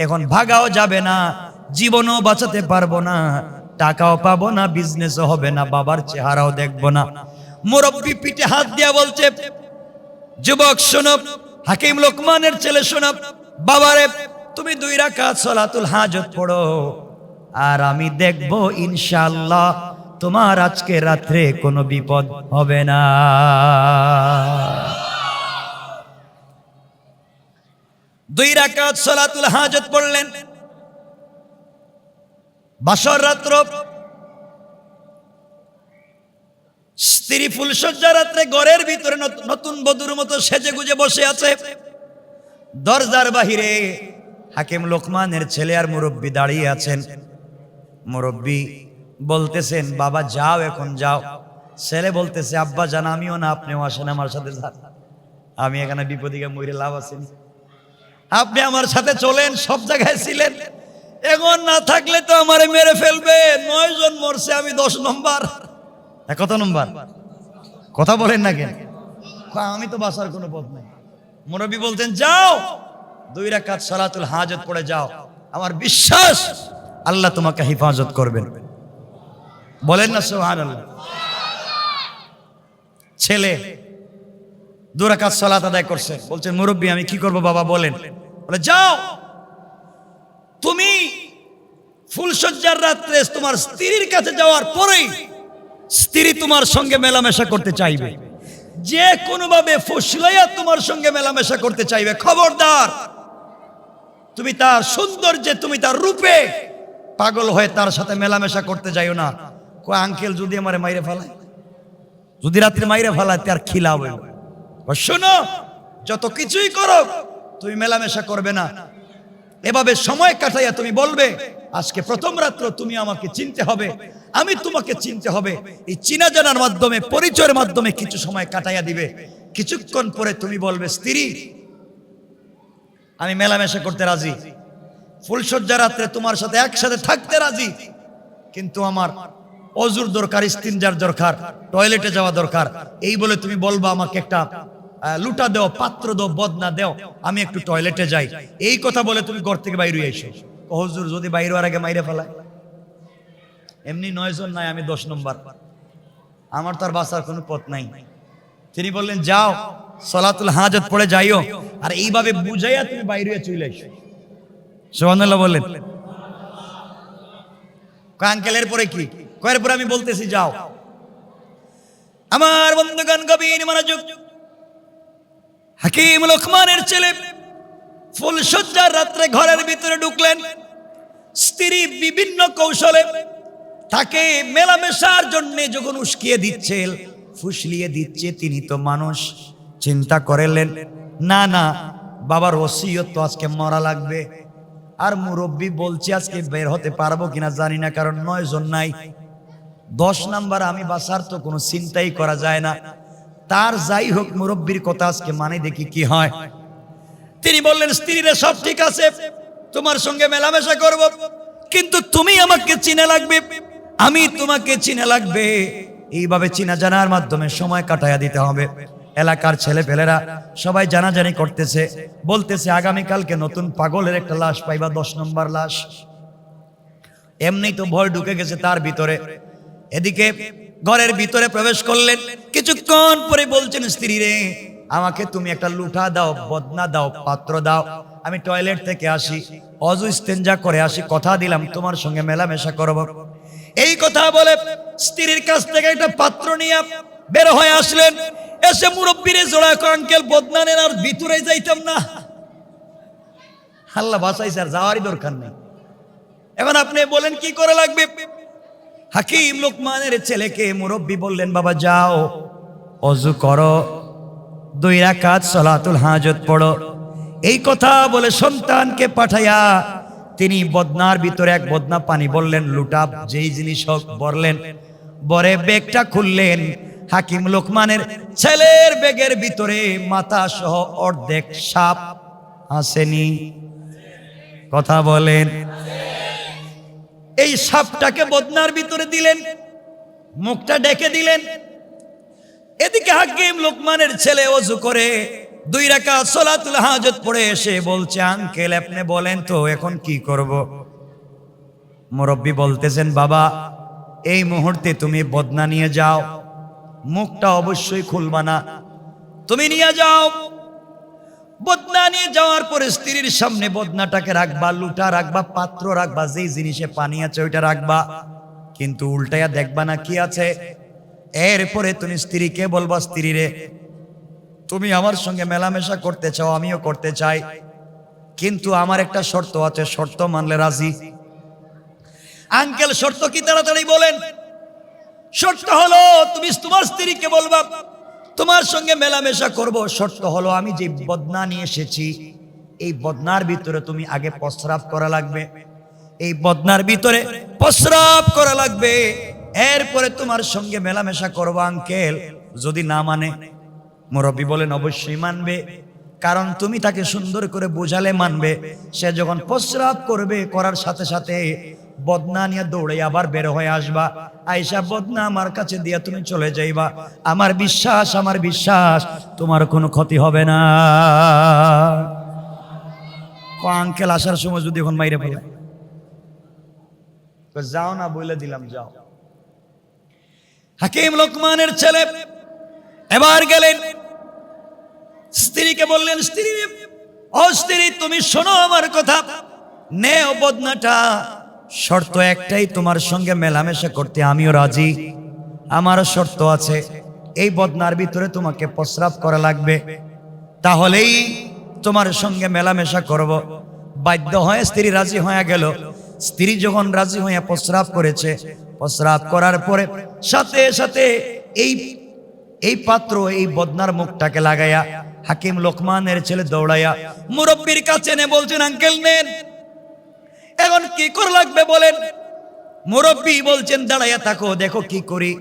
এখন ভাগাও যাবে না, জীবনও বাঁচাতে পারবো না, টাকাও পাবো না, বিজনেসও হবে না, বাবার চেহারাও দেখবো না। মুরব্বী পিঠে হাত দিয়া বলছে, যুবক শোনো, হাকিম লোকমানের ছেলে শোনো, বাবারে তুমি 2 রাকাত সালাতুল হাজত পড়ো, আর আমি দেখবো ইনশাআল্লাহ তোমার আজকে রাত্রে কোনো বিপদ হবে না। 2 রাকাত সালাতুল হাজত পড়লেন। বাসর রাত্র, স্ত্রী ফুলসজ্জা রাত্রে ঘরের ভিতরে নতুন বধূর মতো সেজে গুজে বসে আছে। দরজার বাহিরে হাকিম লোকমানের ছেলে আর মুরব্বী দাঁড়িয়ে আছেন। মুরব্বী বলতেছেন, বাবা যাও, এখন যাও। ছেলে বলতেছে, আব্বা জান আমিও না, আপনিও আসেন আমার সাথে, আমি এখানে বিপদে মরে লাভ আসেনি, আপনি আমার সাথে চলেন, সব জায়গায় ছিলেন, এখন না থাকলে তো আমারে মেরে ফেলবে। 9 জন মরছে, আমি 10 নম্বর। কত নম্বর? কথা বলেন না কেন? আমি তো বাঁচার কোনো পথ নাই। মুরব্বী বলতেন, যাও 2 রাকাত সালাতুল হাজত পড়ে যাও, আমার বিশ্বাস আল্লাহ তোমাকে হেফাজত করবেন। বলেন না সুবহানাল্লাহ। ছেলে 2 রাকাত সালাত আদায় করছে, বলছেন, মুরব্বী আমি কি করব বাবা বলেন? বলে, যাও, তুমি ফুলসজ্জার রাত্রে তোমার স্ত্রীর কাছে যাওয়ার পরেই স্ত্রী তোমার সঙ্গে মেলামেশা করতে চাইবে, যে কোনো ভাবে ফুসলাইয়া তোমার সঙ্গে মেলামেশা করতে চাইবে, খবরদার তুমি তার সৌন্দর্যে, তুমি তার রূপে পাগল হয়ে তার সাথে মেলামেশা করতে যাইও না। কয়, আঙ্কেল যদি আমারে মাইরে ফেলায়, যদি রাত্রে মাইরে ফেলায় তার খিলাব। শোনো, যত কিছুই করো তুমি মেলামেশা করবে না, এভাবে সময় কাটাইয়া তুমি বলবে, আজকে প্রথম রাত্র তুমি আমাকে চিনতে হবে, আমি তোমাকে চিনতে হবে। এই চিনা জানার মাধ্যমে, পরিচয়ের মাধ্যমে কিছু সময় কাটাইয়া দিবে। কিছুক্ষণ পরে তুমি বলবে, স্ত্রী আমি মেলামেশা করতে রাজি, ফুলসজ্জা রাত্রে তোমার সাথে একসাথে থাকতে রাজি, কিন্তু আমার অজুর দরকার, ইস্তিনজার দরকার, টয়লেটে যাওয়া দরকার। এই বলে তুমি বলবা, আমাকে একটা লুটা দেও, পাত্র দাও, বদনা দেও, আমি একটু টয়লেটে যাই। এই কথা বলে তুমি ঘর থেকে বাইরে এসো। হুজুর যদি বাইরে হওয়ার আগে মাইরে ফেলায়? এমনি 9 জন নাই, আমি 10 নম্বর, আমার তার বাঁচার কোনো পথ নাই। তিনি বললেন, যাও সালাতুল হাজত পড়ে যাইও, আর এইভাবে বুঝাইয়া তুমি বাইরে চলে এসো। সুবহানাল্লাহ বললেন। আঙ্কেলের পরে কি? কয়ের পরে আমি বলতেছি, যাও। আমার বন্ধুগণ, গভীর মনোযোগ। হাকিম লোকমানের ছেলে ফুলসজ্জার রাত্রে ঘরের ভিতরে ঢুকলেন। স্ত্রী বিভিন্ন কৌশলে তাকে মেলামেশার জন্য যখন উস্কিয়ে দিচ্ছে, ফুসলিয়ে দিচ্ছে, তিনি তো মানুষ, চিন্তা করলেন, না না, বাবার ওসিয়ত তো আজকে মরা লাগবে, আর মুরব্বী বলছে আজকে বের হতে পারবো কিনা জানি না, কারণ 9 জন নাই, 10 নাম্বার আমি বাসার তো কোনো চিন্তাই করা যায় না। তার যাই হোক, মুরব্বীর কথা আজকে মানে দেখি কি হয়। তিনি বললেন, স্ত্রীরে সব ঠিক আছে, তোমার সঙ্গে মেলামেশা করব, কিন্তু তুমি আমাকে চিনে লাগবে, আমি তোমাকে চিনে লাগবে। এইভাবে চিনা জানার মাধ্যমে সময় কাটাইয়া দিতে হবে। এলাকার ছেলে পেলেরা সবাই জানাজানি করতেছে, বলতেছে আগামীকালকে নতুন পাগলের একটা লাশ পাইবা, 10 নম্বর লাশ। এমনি তো ভয় ঢুকে গেছে তার ভিতরে। এদিকে ঘরের ভিতরে প্রবেশ করলেন। কিছুক্ষণ পরে বলছেন, স্ত্রী রে, আমাকে তুমি একটা লুঠা দাও, বদনা দাও, পাত্র দাও, আমি টয়লেট থেকে আসি, অজু ইস্তেঞ্জা করে আসি, কথা দিলাম তোমার সঙ্গে মেলামেশা করব। এই কথা বলে স্ত্রীর কাছ থেকে একটা পাত্র নিয়ে বের হয়ে আসলেন, এসে মুরব্বীরে জোড়ায় কয়, আঙ্কেল বদনানের আর ভিতরে যাইতাম না। আল্লাহ বাঁচাইছে, আর যাওয়ারই দরকার নেই। এখন আপনি বলেন কি করে লাগবে? হাকিম লোকমানের ছেলেকে মুরব্বী বললেন, বাবা যাও ওযু করো, 2 রাকাত সালাতুল হাজত পড়ো। এই কথা বলে সন্তানকে পাঠাইয়া তিনি বদনার ভিতরে এক বদনা পানি বললেন, লুটা যেই জিনিস হোক বললেন, বরে বেগটা খুললেন। হাকিম লোকমানের ছেলের বেগের ভিতরে মাথা সহ অর্ধেক সাপ আসেনি। কথা বলেন। এই সাপটাকে বদনার ভিতরে দিলেন, মুখটা ডেকে দিলেন। এদিকে হাকিম লোকমানের ছেলে ওযু করে 2 রাকাত সালাতুল হাজত পড়ে এসে বলছে, আঙ্কেল আপনি বলেন তো এখন কি করব? মুরব্বী বলতেছেন, বাবা এই মুহূর্তে তুমি বদনা নিয়ে যাও, মুখটা অবশ্যই খুলবা না, তুমি নিয়ে যাও। বদনা নিয়ে যাওয়ার পরে স্ত্রীর সামনে বদনাটাকে রাখবা, লুটা রাখবা, পাত্র রাখবা, যেই জিনিসে পানি আছে ওইটা রাখবা, কিন্তু উল্টাইয়া দেখবা না কি আছে। এরপরে তুমি স্ত্রীকে বলবা, স্ত্রী রে তুমি আমার সঙ্গে মেলামেশা করতে চাও, আমিও করতে চাই, কিন্তু আমার একটা শর্ত আছে, শর্ত মানলে রাজি। আঙ্কেল শর্ত কি? তাড়াতাড়ি বলেন। শর্ত হলো তুমি তোমার স্ত্রীকে বলবা তোমার সঙ্গে মেলামেশা করব, শর্ত হলো আমি যে বদনা নিয়ে এসেছি এই বদনার ভিতরে তুমি আগে প্রস্রাব করা লাগবে, এই বদনার ভিতরে প্রস্রাব করা লাগবে, এরপরে তোমার সঙ্গে মেলামেশা করব। আঙ্কেল যদি না মানে? মুরব্বী বলেন, অবশ্যই মানবে, কারণ তুমি তাকে সুন্দর করে বোঝালে মানবে। সে যখন প্রস্রাব করবে, করার সাথে সাথে বদনা নিয়ে দৌড়ে আবার বের হয়ে আসবা, আয়েশা বদনা আমার কাছে দিয়া তুমি চলে যাইবা। আমার বিশ্বাস তোমার কোনো ক্ষতি হবে না। আঙ্কেল আসার সময় যদি এখন মাইরে পড়ে, যাও না বলে দিলাম, যাও। হাকিম লোকমানের ছেলে এবার গেলেন, স্ত্রীকে বললেন, স্ত্রী ও স্ত্রী তুমি শোনো আমার কথা, নেও বদনাটা, শর্ত একটাই, তোমার সঙ্গে মেলামেশা করতে আমিও রাজি, আমারও শর্ত আছে, এই বদনার ভিতরে তোমাকে প্রস্রাব করা লাগবে, তাহলেই তোমার সঙ্গে মেলামেশা করব। বাধ্য হয়ে স্ত্রী রাজি হয়ে গেল। স্ত্রী যখন রাজি হয়ে প্রস্রাব করেছে, প্রস্রাব করার পরে সাথে সাথে এই পাত্র এই বদনার মুখটাকে লাগাইয়া হাকিম লোকমানের ছেলে দৌড়াইয়া মুরব্বীর কাছে এনে বলছেন, আঙ্কেল নেন, এখন কি করা লাগবে বলেন। মুরব্বী বলছেন, দাঁড়াইয়া থাকো, দেখো কি করি।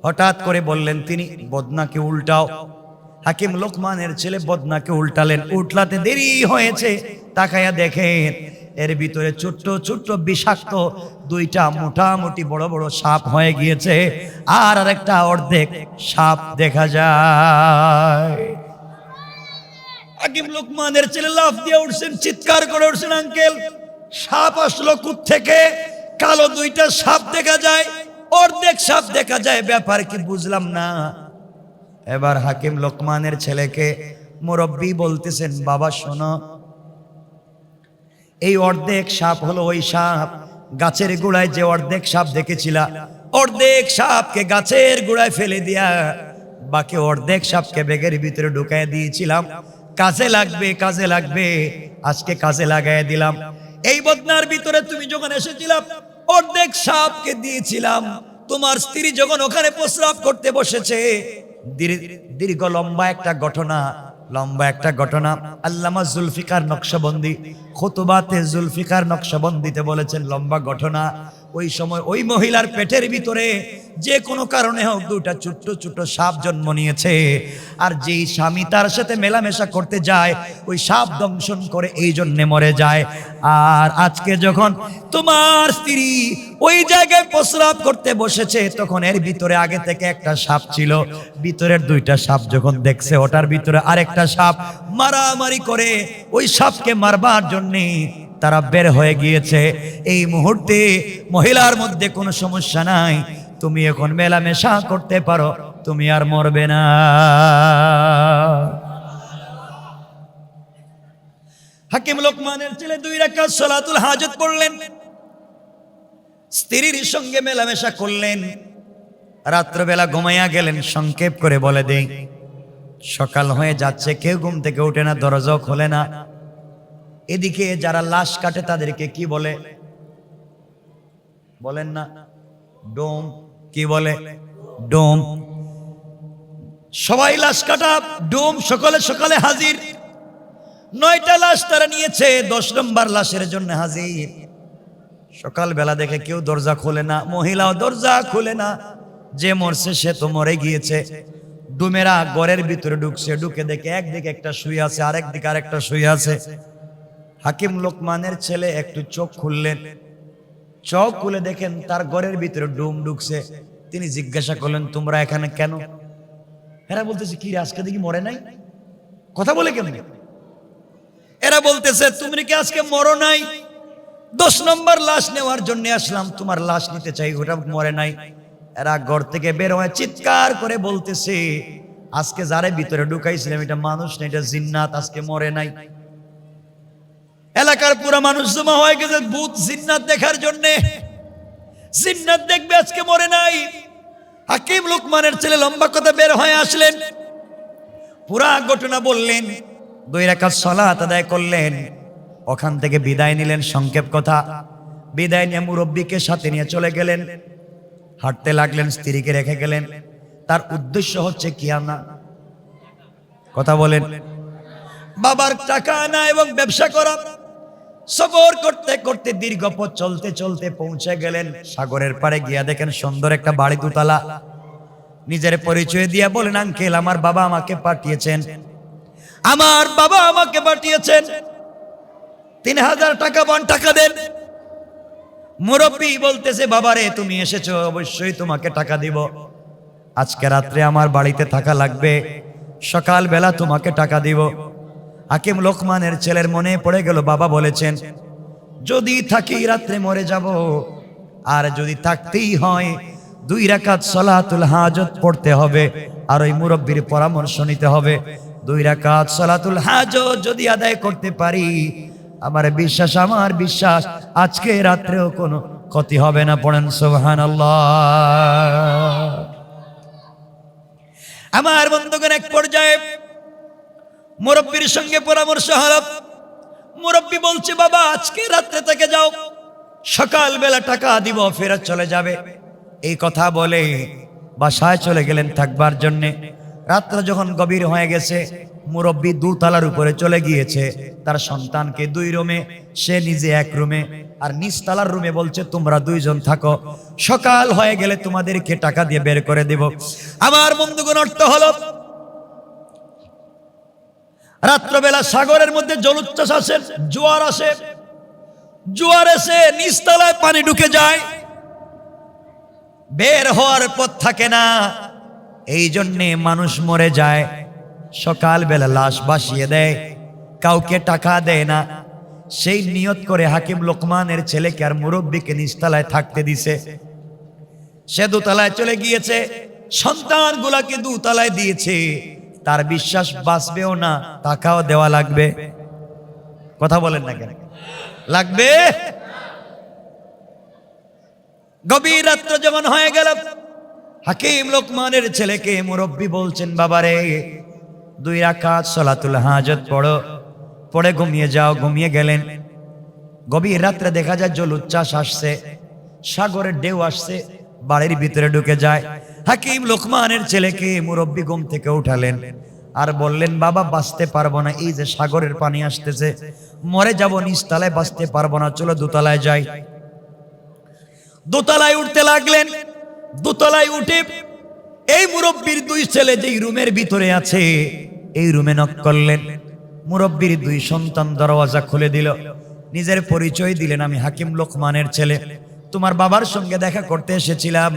হঠাৎ করে বললেন তিনি, বদনাকে উল্টাও। হাকিম লোকমানের ছেলে বদনাকে উল্টালেন, উল্টাতে দেরি হয়েছে, তাকাইয়া দেখেন এর ভিতরে ছোট্ট ছোট্ট বিষাক্ত 2টা মোটামুটি বড় বড় সাপ হয়ে গিয়েছে, আর আরেকটা অর্ধেক সাপ দেখা যায়। হাকিম লোকমানের ছেলে লাফ দিয়ে উঠছেন, চিৎকার করে উঠছেন, আঙ্কেল সাপ আসলো কোত্থেকে? কালো 2টা সাপ দেখা যায়, অর্ধেক সাপ দেখা যায়, ব্যাপার কি বুঝলাম না। এবার হাকিম লোকমানের ছেলেকে মুরব্বী বলতেছেন, বাবা শোনো, এই অর্ধেক সাপ হলো ওই সাপ, গাছের গোড়ায় যে অর্ধেক সাপ দেখেছিলা, অর্ধেক সাপকে গাছের গোড়ায় ফেলে দিয়া বাকি অর্ধেক সাপকে ব্যাগের ভিতরে ঢুকাই দিয়েছিলাম, কাজে লাগবে, আজকে কাজে লাগাই দিলাম। এই বদনার ভিতরে তুমি যখন এসেছিলাম অর্ধেক সাপকে দিয়েছিলাম, তোমার স্ত্রী যখন ওখানে প্রস্রাব করতে বসেছে, দীর্ঘ লম্বা একটা ঘটনা আল্লামা জুলফিকার নকশবন্দি খুতুবাতে জুলফিকার নকশবন্দিতে বলেছেন, লম্বা ঘটনা। ওই সময় ওই মহিলার পেটের ভিতরে যে কোনো কারণে হোক 2টা ছোট্ট ছোট্ট সাপ জন্ম নিয়েছে, আর যেই স্বামী তার সাথে মেলামেশা করতে যায় ওই সাপ দংশন করে, এই জন্যে মরে যায়। আর আজকে যখন তোমার স্ত্রী ওই জায়গায় প্রস্রাব করতে বসেছে, তখন এর ভিতরে আগে থেকে একটা সাপ ছিল, ভিতরের 2টা সাপ যখন দেখছে ওটার ভিতরে আরেকটা সাপ, মারামারি করে ওই সাপকে মারবার জন্যে তারা বের হয়ে গিয়েছে। এই মুহূর্তে মহিলার মধ্যে কোনো সমস্যা নাই, তুমি এখন মেলামেশা করতে পারো, তুমি আর মরবে না। হাকিম লোকমানের ছেলে 2 রাকাত সালাতুল হাজত পড়লেন, স্ত্রীর সঙ্গে মেলামেশা করলেন, রাত্রবেলা ঘুমাইয়া গেলেন। সংক্ষেপ করে বলে দেই, সকাল হয়ে যাচ্ছে, কেউ ঘুম থেকে ওঠে না, দরজাও খোলে না। এদিকে যারা লাশ কাটে তাদেরকে কি বলে বলেন না? ডোম। কি বলে? ডোম। সবাই লাশ কাটা, ডোম সকালে সকালে হাজির। 9টা লাশ তারা নিয়েছে, 10 নম্বর লাশের জন্য হাজির। সকালবেলা দেখে কেউ দরজা খোলে না, মহিলাও দরজা খুলে না। যে মরছে সে তো মরে গিয়েছে। ডুমেরা ঘরের ভিতরে ঢুকছে, ঢুকে দেখে একদিকে একটা শুয়ে আছে, আরেক দিকে আরেকটা শুয়ে আছে। হাকিম লোকমানের ছেলে একটু চোখ খুললেন, চোখ খুলে দেখেন তার ঘরের ভিতরে ডুম ঢুকছে। তিনি জিজ্ঞাসা করলেন, তোমরা এখানে কেন? এরা বলতেছে, কি রে, আজকে দেখি মরে নাই? কথা বলে কেমন? এরা বলতেছে, তুমি কি আজকে মরো নাই? 10 নম্বর লাশ নেওয়ার জন্য আসলাম, তোমার লাশ নিতে চাই, ওটা মরে নাই। এরা ঘর থেকে বের হয়ে চিৎকার করে বলতেছে, আজকে যারে ভিতরে ঢুকাইছিলাম এটা মানুষ না, এটা জিন্নাত, আজকে মরে নাই। এলাকার পুরো মানুষ জমা হয়ে গেছে ভূত জিন্নাত দেখার জন্য। জিন্নাত দেখবে, আজকে মরে নাই। হাকিম লোকমানের ছেলে লম্বা কথা বের হয়ে আসলেন, পুরা ঘটনা বললেন, 2 রাকাত সালাত আদায় করলেন, ওখান থেকে বিদায় নিলেন। সংক্ষেপ কথা, বিদায় নিয়ে মুরব্বীকে সাথে নিয়ে চলে গেলেন। হাঁটতে লাগলেন, স্ত্রীকে রেখে গেলেন। তার উদ্দেশ্য হচ্ছে কি আনা? কথা বলেন। বাবার টাকা আনা এবং ব্যবসা করা। সফর করতে করতে দীর্ঘ পথ চলতে চলতে পৌঁছে গেলেন সাগরের পাড়ে। গিয়া দেখেন সুন্দর একটা বাড়ি, 2 তলা। নিজের পরিচয় দিয়ে বলেন, আঙ্কেল, আমার বাবা আমাকে পাঠিয়েছেন, আমার বাবা আমাকে পাঠিয়েছেন, 3000 টাকা পান, টাকা দেন। মুরব্বী বলতেছে, বাবারে তুমি এসেছো, অবশ্যই তোমাকে টাকা দিব। আজকে রাত্রে আমার বাড়িতে থাকা লাগবে, সকাল বেলা তোমাকে টাকা দিব। হাকিম লোকমানের ছেলের মনে পড়ে গেল, বাবা বলেছেন যদি থাকি রাত্রে মরে যাব, আর যদি থাকতেই হয় 2 রাকাত সালাতুল হাজত পড়তে হবে, আর ওই মুরব্বীর পরামর্শ নিতে হবে। 2 রাকাত সালাতুল হাজত যদি আদায় করতে পারি, আমার বিশ্বাস আজকে রাত্রেও কোনো ক্ষতি হবে না। পড়েন সুবহানাল্লাহ। আমার বন্ধুগণ, এক পর্যায়ে মুরব্বীর সঙ্গে পরামর্শ হলো। মুরব্বী বলছে, বাবা আজকে রাত্রে থেকে যাও, সকাল বেলা টাকা দিব, ফেরত চলে যাবে। এই কথা বলে বাসায় চলে গেলেন থাকবার জন্যে। রাত্র যখন গভীর হয়ে গেছে, মুরব্বী 2 তলার উপরে চলে গিয়েছে, তার সন্তানকে 2 রুমে, সে নিজে 1 রুমে, আর নিচ তলার রুমে বলছে তোমরা 2 জন থাকো, সকাল হয়ে গেলে তোমাদেরকে টাকা দিয়ে বের করে দেব। আমার বন্ধুগণ, অর্থ হলো রাত্রবেলা সাগরের মধ্যে জলোচ্ছ্বাস আসে, জোয়ার আসে, জোয়ার এসে নিচতলায় পানি ঢুকে যায়, বের হওয়ার পথ থাকে না। এই জন্যে মানুষ মরে যায়। সকাল বেলা লাশ ভাসিয়ে দেয়, কাউকে টাকা দেয় না। সেই নিয়ত করে হাকিম লোকমানের ছেলেকে আর মুরব্বীকে নিচতলায় থাকতে দিছে। সে 2 তলায় চলে গিয়েছে, সন্তানগুলাকে 2 তলায় দিয়েছে। তার বিশ্বাস বাঁচবেও না, টাকাও দেওয়া লাগবে। কথা বলেন না কেন? লাগবে। গভীর রাত্র যখন হয়ে গেল, হাকিম লোকমানের ছেলেকে মুরব্বী বলছেন, বাবারে 2 রাকাত সালাতুল হাজত পড়ো, পড়ে ঘুমিয়ে যাও। ঘুমিয়ে গেলেন। গভীর রাত্রে দেখা যায় জলোচ্ছ্বাস আসছে, সাগরের ঢেউ আসছে, বাড়ির ভিতরে ঢুকে যায়। হাকিম লোকমানের ছেলেকে মুরব্বী ঘুম থেকে উঠালেন আর বললেন, বাবা বাঁচতে পারবো না, এই যে সাগরের পানি আসতেছে, মরে যাব, নিচতলায় বাঁচতে পারবো না, চলো 2 তলায় যাই। 2 তলায় উঠতে লাগলেন। 2 তলায় উঠে এই মুরব্বীর 2 ছেলে যেই রুমের ভিতরে আছে, এই রুমে নক করলেন। মুরব্বীর 2 সন্তান দরওয়াজা খুলে দিল, নিজের পরিচয় দিলেন, আমি হাকিম লোকমানের ছেলে, তোমার বাবার সঙ্গে দেখা করতে এসেছিলাম,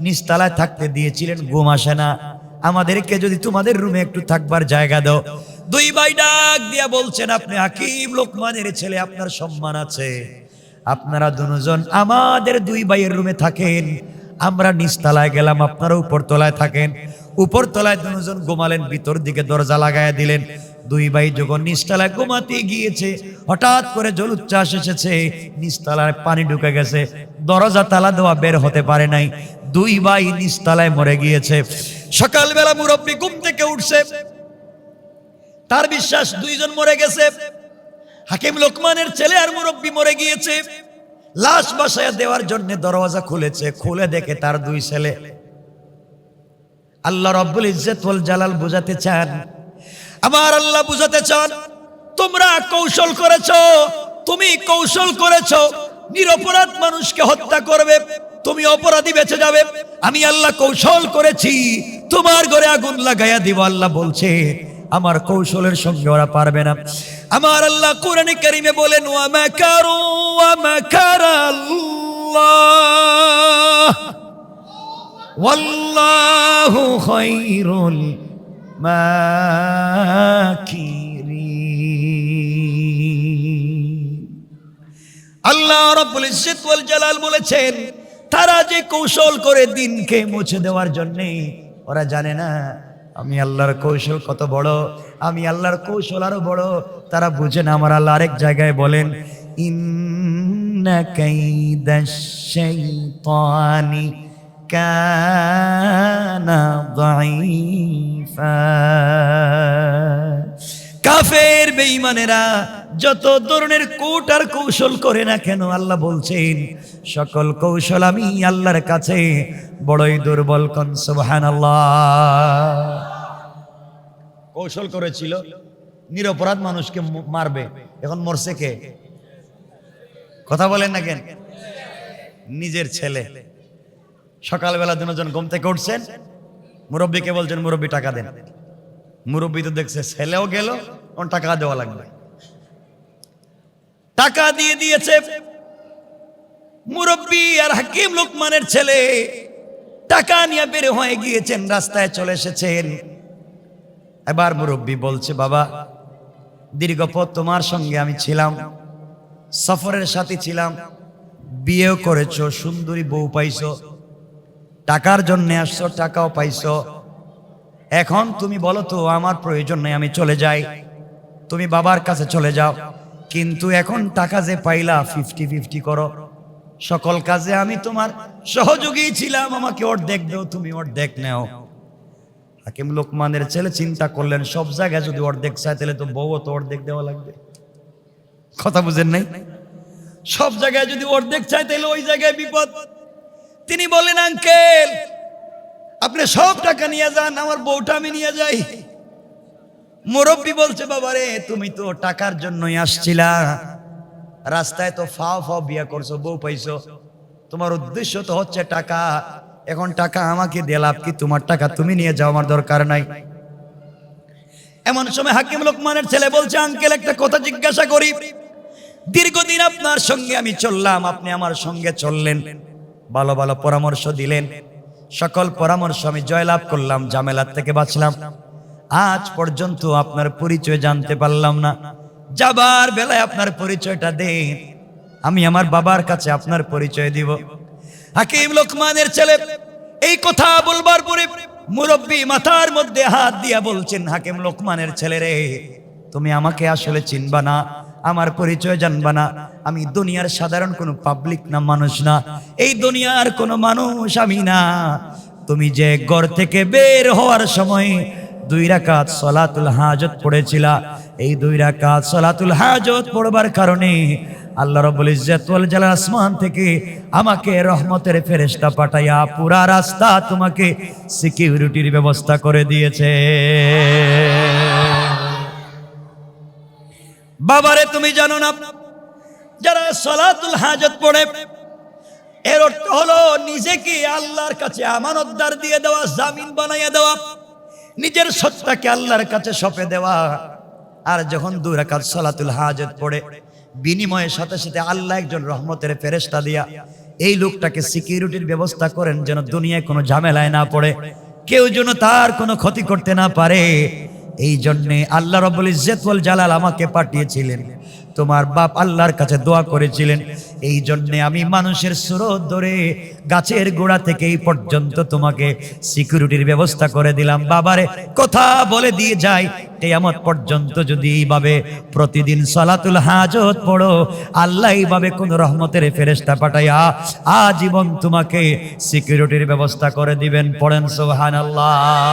নিচতলায় থাকতে দিয়েছিলেন, ঘুম আসে না, আমাদেরকে যদি তোমাদের রুমে একটু থাকবার জায়গা দাও। 2 ভাই ডাক দিয়া বলছেন, আপনি হাকিম লোকমানের ছেলে, আপনার সম্মান আছে, আপনারা 2 জন আমাদের 2 ভাইয়ের রুমে থাকেন, আমরা নিচতলায় গেলাম, আপনারা উপর তলায় থাকেন। উপর তলায় 2 জন ঘুমালেন, ভিতর দিকে দরজা লাগায় দিলেন। 2 ভাই যখন নিচতলায় ঘুমাতে গিয়েছে, হঠাৎ করে জলোচ্ছ্বাস এসেছে, নিচতলায় পানি ঢুকে গেছে, দরজা তালা দেওয়া, বের হতে পারে নাই। দুই ভাই নিচতলায় মরে গিয়েছে। সকালবেলা মুরব্বী ঘুম থেকে উঠছে, তার বিশ্বাস দুইজন মরে গেছে, হাকিম লোকমানের ছেলে আর মুরব্বী মরে গিয়েছে। লাশ বাসায় দেওয়ার জন্য দরওয়াজা খুলেছে, খুলে দেখে তার দুই ছেলে। আল্লাহ রাব্বুল ইজ্জত ওয়াল জালাল বুঝাতে চান, আমার আল্লাহ বুঝাতে চান, তোমরা কৌশল করেছো, তুমি কৌশল করেছো নিরপরাধ মানুষকে হত্যা করবে, তুমি অপরাধী বেঁচে যাবে। আমি আল্লাহ কৌশল করেছি তোমার ঘরে আগুন লাগাইয়া দিব। আল্লাহ বলছে আমার কৌশলের সঙ্গে ওরা পারবে না। আমার আল্লাহ কোরআনে কারিমে বলেন, ওয়া মাকারু ওয়া মাকারাল্লাহ ওয়াল্লাহু খায়রুল মাকিরিন। আল্লাহ রাব্বুল ইজ্জত ওয়াল জালাল বলেছেন, তারা যে কৌশল করে দিনকে মুছে দেওয়ার জন্য, ওরা জানে না আমি আল্লাহর কৌশল কত বড়, আমি আল্লাহর কৌশল আরো বড়। তারা বুঝে না। আমার আল্লাহ আরেক জায়গায় বলেন, ইন্না কাইদাশ শাইতানি কানা দাঈফা। কাফের বেঈমানেরা যত ধরনের কূট আর কৌশল করে না কেন, আল্লাহ বলছেন সকল কৌশল আমি আল্লাহর কাছে বড়ই দুর্বল। কোন সুবহানাল্লাহ। কৌশল করেছিল নিরপরাধ মানুষকে মারবে, এখন মরছে কে? কথা বলেন না কেন? নিজের ছেলে। সকালবেলা দুজন ঘুম থেকে উঠছেন, মুরব্বীকে বলছেন মুরব্বী টাকা দেন। মুরব্বী তো দেখছে ছেলেও গেল, ওর টাকা দেওয়া লাগবে। টাকা দিয়ে দিয়েছে। মুরব্বী আর হাকিম লোকমানের ছেলে টাকা নিয়ে বের হয়ে গিয়েছেন, রাস্তায় চলে এসেছেন। এবার মুরব্বী বলছে, বাবা দীর্ঘ পথ তোমার সঙ্গে আমি ছিলাম, সফরের সাথী ছিলাম, বিয়েও করেছো, সুন্দরী বউ পাইছো, টাকার জন্য আসছো, টাকাও পাইছো। এখন তুমি বলো তো আমার প্রয়োজন নেই, আমি চলে যাই, তুমি বাবার কাছে চলে যাও। কিন্তু এখন টাকা যে পাইলা 50-50 করো, সকল কাজে আমি তোমার সহযোগী ছিলাম, আমাকে অর্ধেক দাও, তুমি অর্ধেক নাও। হাকিম লোকমানের ছেলে চিন্তা করলেন, সব জায়গায় যদি অর্ধেক চাই তাহলে তো বউও তো অর্ধেক দেওয়া লাগবে। কথা বুঝেন নাই? সব জায়গায় যদি অর্ধেক চাই তাহলে ওই জায়গায় বিপদ। তিনি বলেন, আঙ্কেল আপনি সব টাকা নিয়ে যান, আমার বউটা আমি নিয়ে যাই। মুরব্বী বলছে, বাবা রে তুমি তো টাকার জন্যই আসছিলা, রাস্তায় তো ফাও ফাও বিয়া করছো, বউ পাইছো, তোমার উদ্দেশ্য তো হচ্ছে টাকা। এখন টাকা আমাকে দিয়ে লাভ কি? তোমার টাকা তুমি নিয়ে যাও, আমার দরকার নাই। এমন সময় হাকিম লোকমানের ছেলে বলছে, আঙ্কেল একটা কথা জিজ্ঞাসা করি, দীর্ঘদিন আপনার সঙ্গে আমি চললাম, আপনি আমার সঙ্গে চললেন, ভালো ভালো পরামর্শ দিলেন, সকল পরামর্শ আমি জয়লাভ করলাম, ঝামেলার থেকে বাঁচলাম। আজ পর্যন্ত আপনার পরিচয় জানতে পারলাম না, যাবার বেলায় আপনার পরিচয়টা দেন, আমি আমার বাবার কাছে আপনার পরিচয় দিব। হাকিম লোকমানের ছেলে এই কথা বলবার পরে মুরব্বী মাথার মধ্যে হাত দিয়া বলছেন, হাকিম লোকমানের ছেলে রে, তুমি আমাকে আসলে চিনবা না, আমার পরিচয় জানবা না, আমি দুনিয়ার সাধারণ কোনো পাবলিক না, মানুষ না, এই দুনিয়ার কোনো মানুষ আমি না। তুমি যে ঘর থেকে বের হওয়ার সময় 2 রাকাত সালাতুল হাজত পড়েছিলা, এই 2 রাকাত সালাতুল হাজত পড়বার কারণে আল্লাহ রাব্বুল ইজ্জত ওয়াল জালাল আসমান থেকে আমাকে রহমতের ফেরেশতা পাঠাইয়া পুরা রাস্তা তোমাকে সিকিউরিটির ব্যবস্থা করে দিয়েছে। বাবারে তুমি জানো না, যারা সালাতুল হাজত পড়ে এর অর্থ হলো নিজেকে আল্লাহর কাছে আমানতদার দিয়ে দেওয়া, জামিন বানাইয়া দেওয়া, নিজের সত্তাকে আল্লাহর কাছে সঁপে দেওয়া। আর যখন 2 রাকাত সালাতুল হাজত পড়ে, বিনিময়ের সাথে সাথে আল্লাহ একজন রহমতের ফেরেশতা দিয়া এই লোকটাকে সিকিউরিটির ব্যবস্থা করেন, যেন দুনিয়ায় কোনো ঝামেলায় না পড়ে, কেউ যেন তার কোনো ক্ষতি করতে না পারে। এই জন্যে আল্লাহ রাব্বুল ইজ্জত ওয়াল জালাল আমাকে পাঠিয়েছিলেন তোমার বাপ আল্লাহর কাছে দোয়া করেছিলেন, এই জন্যে আমি মানুষের স্রোত ধরে গাছের গোড়া থেকে এই পর্যন্ত তোমাকে সিকিউরিটির ব্যবস্থা করে দিলাম। বাবারে কথা বলে দিয়ে যাই, কিয়ামত পর্যন্ত যদি এইভাবে প্রতিদিন সালাতুল হাজত পড়ো, আল্লাহ এইভাবে কোন রহমতের ফেরেশতা পাঠাইয়া আজীবন তোমাকে সিকিউরিটির ব্যবস্থা করে দিবেন। পড়েন সুবহানাল্লাহ।